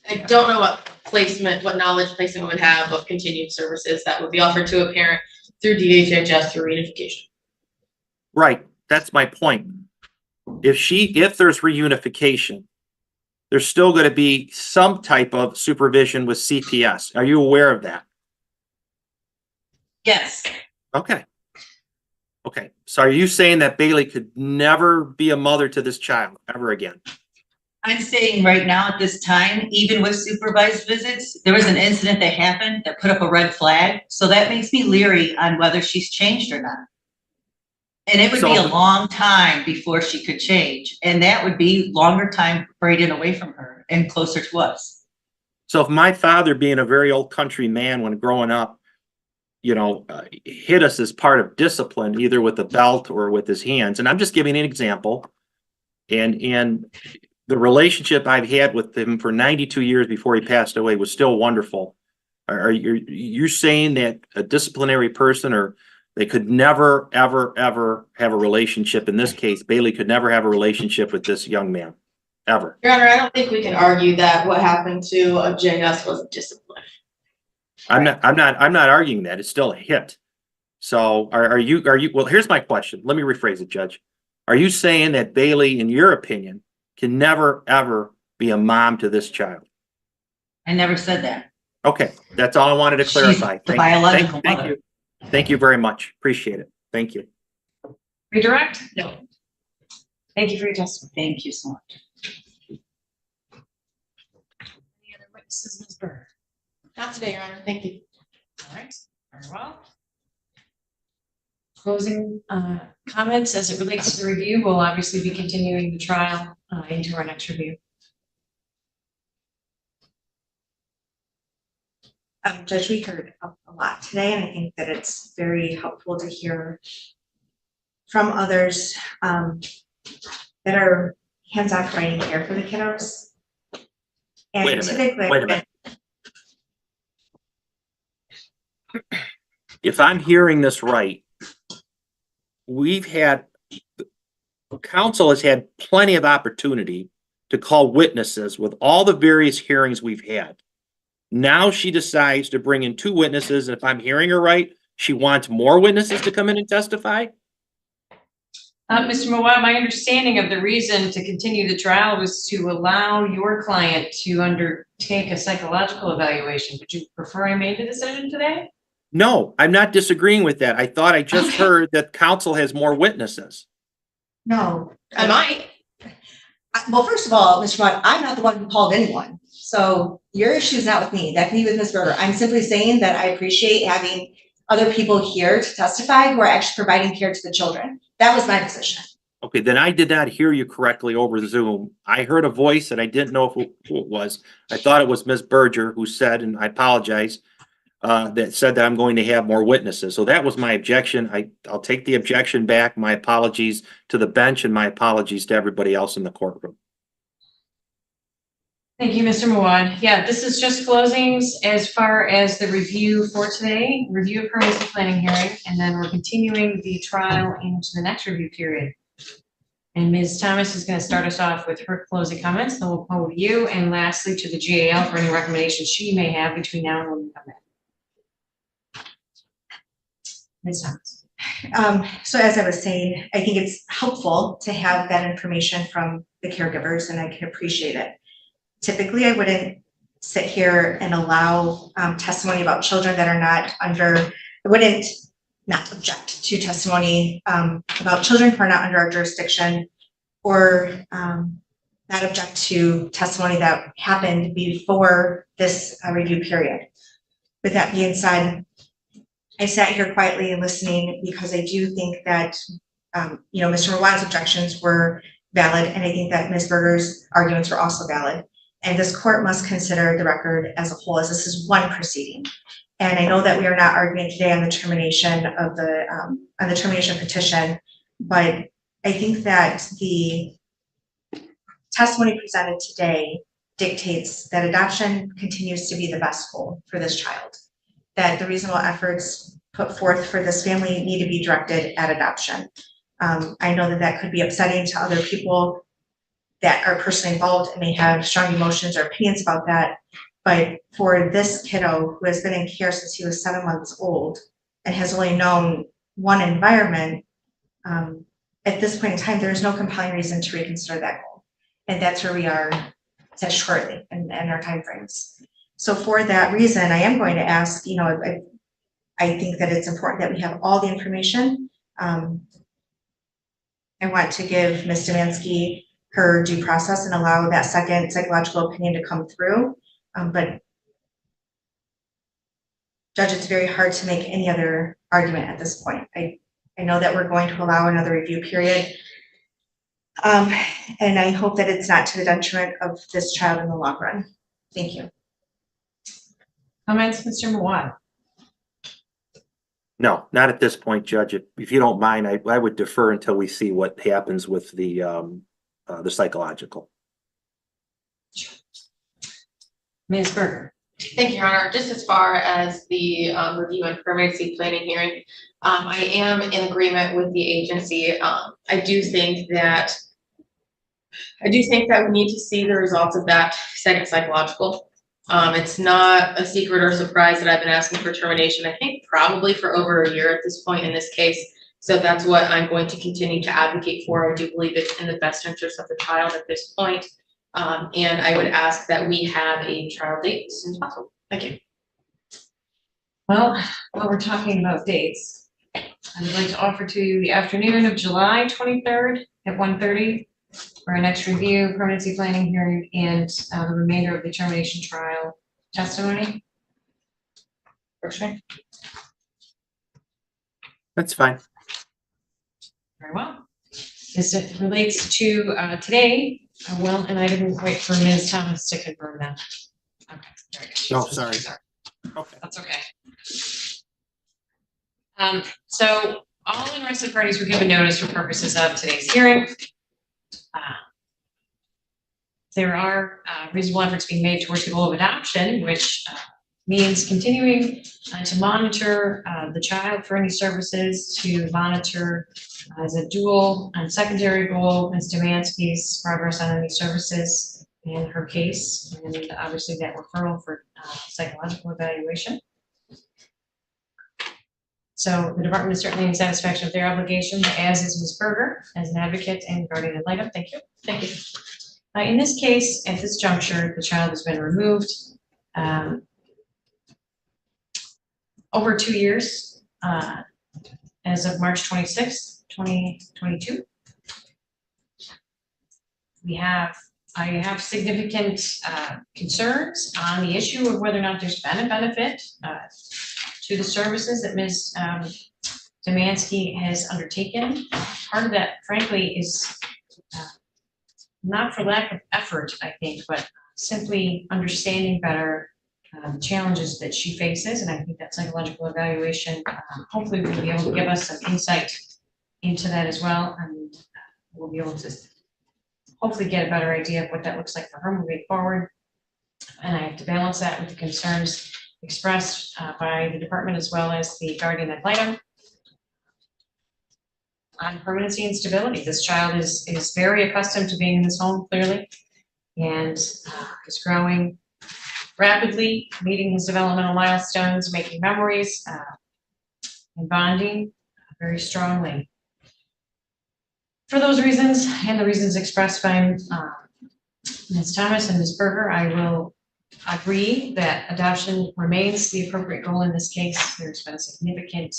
I don't know what placement, what knowledge placement would have of continued services that would be offered to a parent through DHHS through reunification. Right, that's my point. If there's reunification, there's still gonna be some type of supervision with CPS. Are you aware of that? Yes, Okay. Okay, so are you saying that Bailey could never be a mother to this child ever again? I'm saying right now at this time, even with supervised visits, there was an incident that happened that put up a red flag. So that makes me leery on whether she's changed or not. And it would be a So- long time before she could change. And that would be longer time braided away from her and closer to us. So if my father, being a very old country man when growing up, hit us as part of discipline, either with a belt or with his hands, and I'm just giving an example, and the relationship I've had with him for 92 years before he passed away was still wonderful. Are you saying that a disciplinary person, or they could never, ever, ever have a relationship? In this case, Bailey could never have a relationship with this young man, ever. Your Honor, I don't think we can argue that what happened to JS was discipline. I'm not arguing that. It's still a hit. So are you, well, here's my question. Let me rephrase it, Judge. Are you saying that Bailey, in your opinion, can never, ever be a mom to this child? I never said that. Okay, that's all I wanted to She's clarify. the biological Thank mother. you. Thank you very much. Appreciate it. Thank you. Redirect? No. Thank you for your testimony. Thank you so much. Any other witnesses, Ms. Berger? Not today, Your Honor. Thank you. All right, very well. Closing comments as it relates to the review, we'll obviously be continuing the trial into our next review. Judge, we heard a lot today, and I think that it's very helpful to hear from others that are hands-on providing care for the kiddos. And Wait a typically, minute. If I'm hearing this right, council has had plenty of opportunity to call witnesses with all the various hearings we've had. Now she decides to bring in 2 witnesses, and if I'm hearing her right, she wants more witnesses to come in and testify? Mr. Mawad, my understanding of the reason to continue the trial was to allow your client to undertake a psychological evaluation. Would you prefer I made the decision today? No, I'm not disagreeing with that. I thought I just heard that council has more witnesses. no. I might. Well, first of all, Mr. Vaughn, I'm not the one who called anyone. So your issue is not with me. That can be with Ms. Berger. I'm simply saying that I appreciate having other people here to testify who are actually providing care to the children. That was my position. Okay, then I did not hear you correctly over Zoom. I heard a voice and I didn't know who it was. I thought it was Ms. Berger who said, and I apologize, that said that I'm going to have more witnesses. So that was my objection. I'll take the objection back. My apologies to the bench and my apologies to everybody else in the courtroom. Thank you, Mr. Mawad. Yeah, this is just closings as far as the review for today, review of permanency planning hearing, and then we're continuing the trial into the next review period. And Ms. Thomas is going to start us off with her closing comments, then we'll go to you, and lastly to the GAL for any recommendations she may have between now and when we come in. Ms. Thomas. So as I was saying, I think it's helpful to have that information from the caregivers, and I can appreciate it. Typically, I wouldn't sit here and allow testimony about children that are not under, I wouldn't not object to testimony about children who are not under our jurisdiction, or not object to testimony that happened before this review period. With that being said, I sat here quietly and listening because I do think that, Mr. Mawad's objections were valid, and I think that Ms. Berger's arguments were also valid. And this court must consider the record as a whole, as this is one proceeding. And I know that we are not arguing today on the termination of on the termination petition, but I think that the testimony presented today dictates that adoption continues to be the best goal for this child. That the reasonable efforts put forth for this family need to be directed at adoption. I know that that could be upsetting to other people that are personally involved and may have strong emotions or opinions about that. But for this kiddo who has been in care since he was 7 months old and has only known one environment, at this point in time, there is no compelling reason to reconsider that goal. And that's where we are statutorily in our timeframes. So for that reason, I am going to ask, you know, I think that it's important that we have all the information. I want to give Ms. Demansky her due process and allow that second psychological opinion to come through. But Judge, it's very hard to make any other argument at this point. I know that we're going to allow another review period. And I hope that it's not to the detriment of this child in the long run. Thank you. Comments, Mr. Mawad? No, not at this point, Judge. If you don't mind, I would defer until we see what happens with the psychological. Ms. Berger? Thank you, Your Honor. Just as far as the review and permanency planning hearing, I am in agreement with the agency. I do think that we need to see the results of that second psychological. It's not a secret or surprise that I've been asking for termination, I think probably for over a year at this point in this case. So that's what I'm going to continue to advocate for. I do believe it's in the best interest of the child at this point. And I would ask that we have a trial date as soon as possible. Thank you. Well, while we're talking about dates, I would like to offer to you the afternoon of July 23rd at 1:30 for our next review, permanency planning hearing, and the remainder of the termination trial testimony. Works for me? That's fine. Very well. As it relates to today, well, and I didn't wait for Ms. Thomas to confirm that. Okay, there we go. Oh, sorry. Okay. That's okay. So all interested parties were given notice for purposes of today's hearing. There are reasonable efforts being made towards the goal of adoption, which means continuing to monitor the child for any services, to monitor as a dual and secondary goal, Ms. Demansky's progress on any services in her case, and obviously that referral for psychological evaluation. So the department is certainly in satisfaction of their obligations, as is Ms. Berger, as an advocate and guardian ad litem. Thank you. Thank you. In this case, at this juncture, the child has been removed over 2 years, as of March 26th, 2022. I have significant concerns on the issue of whether or not there's been a benefit to the services that Ms. Demansky has undertaken. Part of that, frankly, is not for lack of effort, I think, but simply understanding better the challenges that she faces. And I think that psychological evaluation hopefully will be able to give us some insight into that as well. And we'll be able to hopefully get a better idea of what that looks like for her moving forward. And I have to balance that with the concerns expressed by the department as well as the guardian ad litem on permanency and stability. This child is very accustomed to being in this home, clearly, and is growing rapidly, meeting his developmental milestones, making memories, and bonding very strongly. For those reasons, and the reasons expressed by Ms. Thomas and Ms. Berger, I will agree that adoption remains the appropriate goal in this case. There's been a significant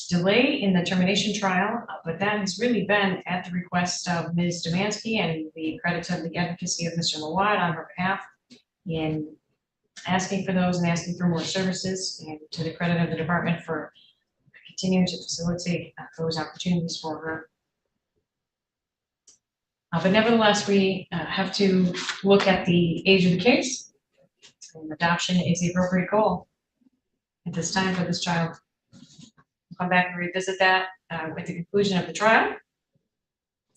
delay in the termination trial, but that has really been at the request of Ms. Demansky and the credit of the advocacy of Mr. Mawad on her behalf in asking for those and asking for more services, and to the credit of the department for continuing to facilitate those opportunities for her. But nevertheless, we have to look at the age of the case, and adoption is the appropriate goal at this time for this child. We'll come back and revisit that with the conclusion of the trial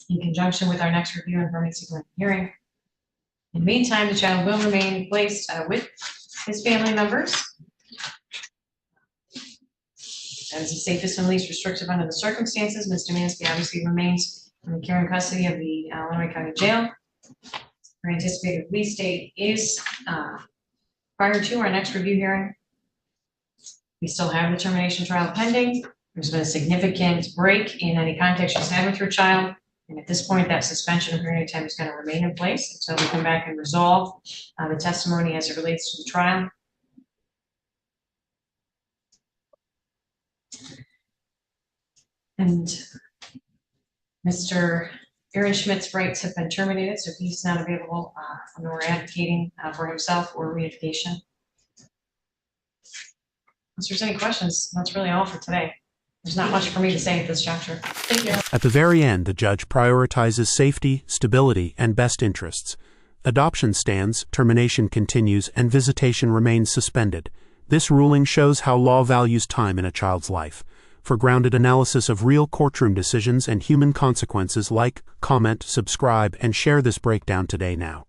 in conjunction with our next review and permanency planning hearing. In the meantime, the child will remain placed with his family members That is the safest and least restrictive under the circumstances. Ms. Demansky obviously remains in the care and custody of the Illinois County Jail. Our anticipated release date is prior to our next review hearing. We still have the termination trial pending. There's been a significant break in any contact she's had with your child. And at this point, that suspension of hearing time is going to remain in place until we come back and resolve the testimony as it relates to the trial. And Mr. Aaron Schmidt's rights have been terminated, so he's not available, nor advocating for himself or reeducation. Unless there's any questions, that's really all for today. There's not much for me to say at this juncture. Thank you. At the very end, the judge prioritizes safety, stability, and best interests. Adoption stands, termination continues, and visitation remains suspended. This ruling shows how law values time in a child's life. For grounded analysis of real courtroom decisions and human consequences, like, comment, subscribe, and share this breakdown today now.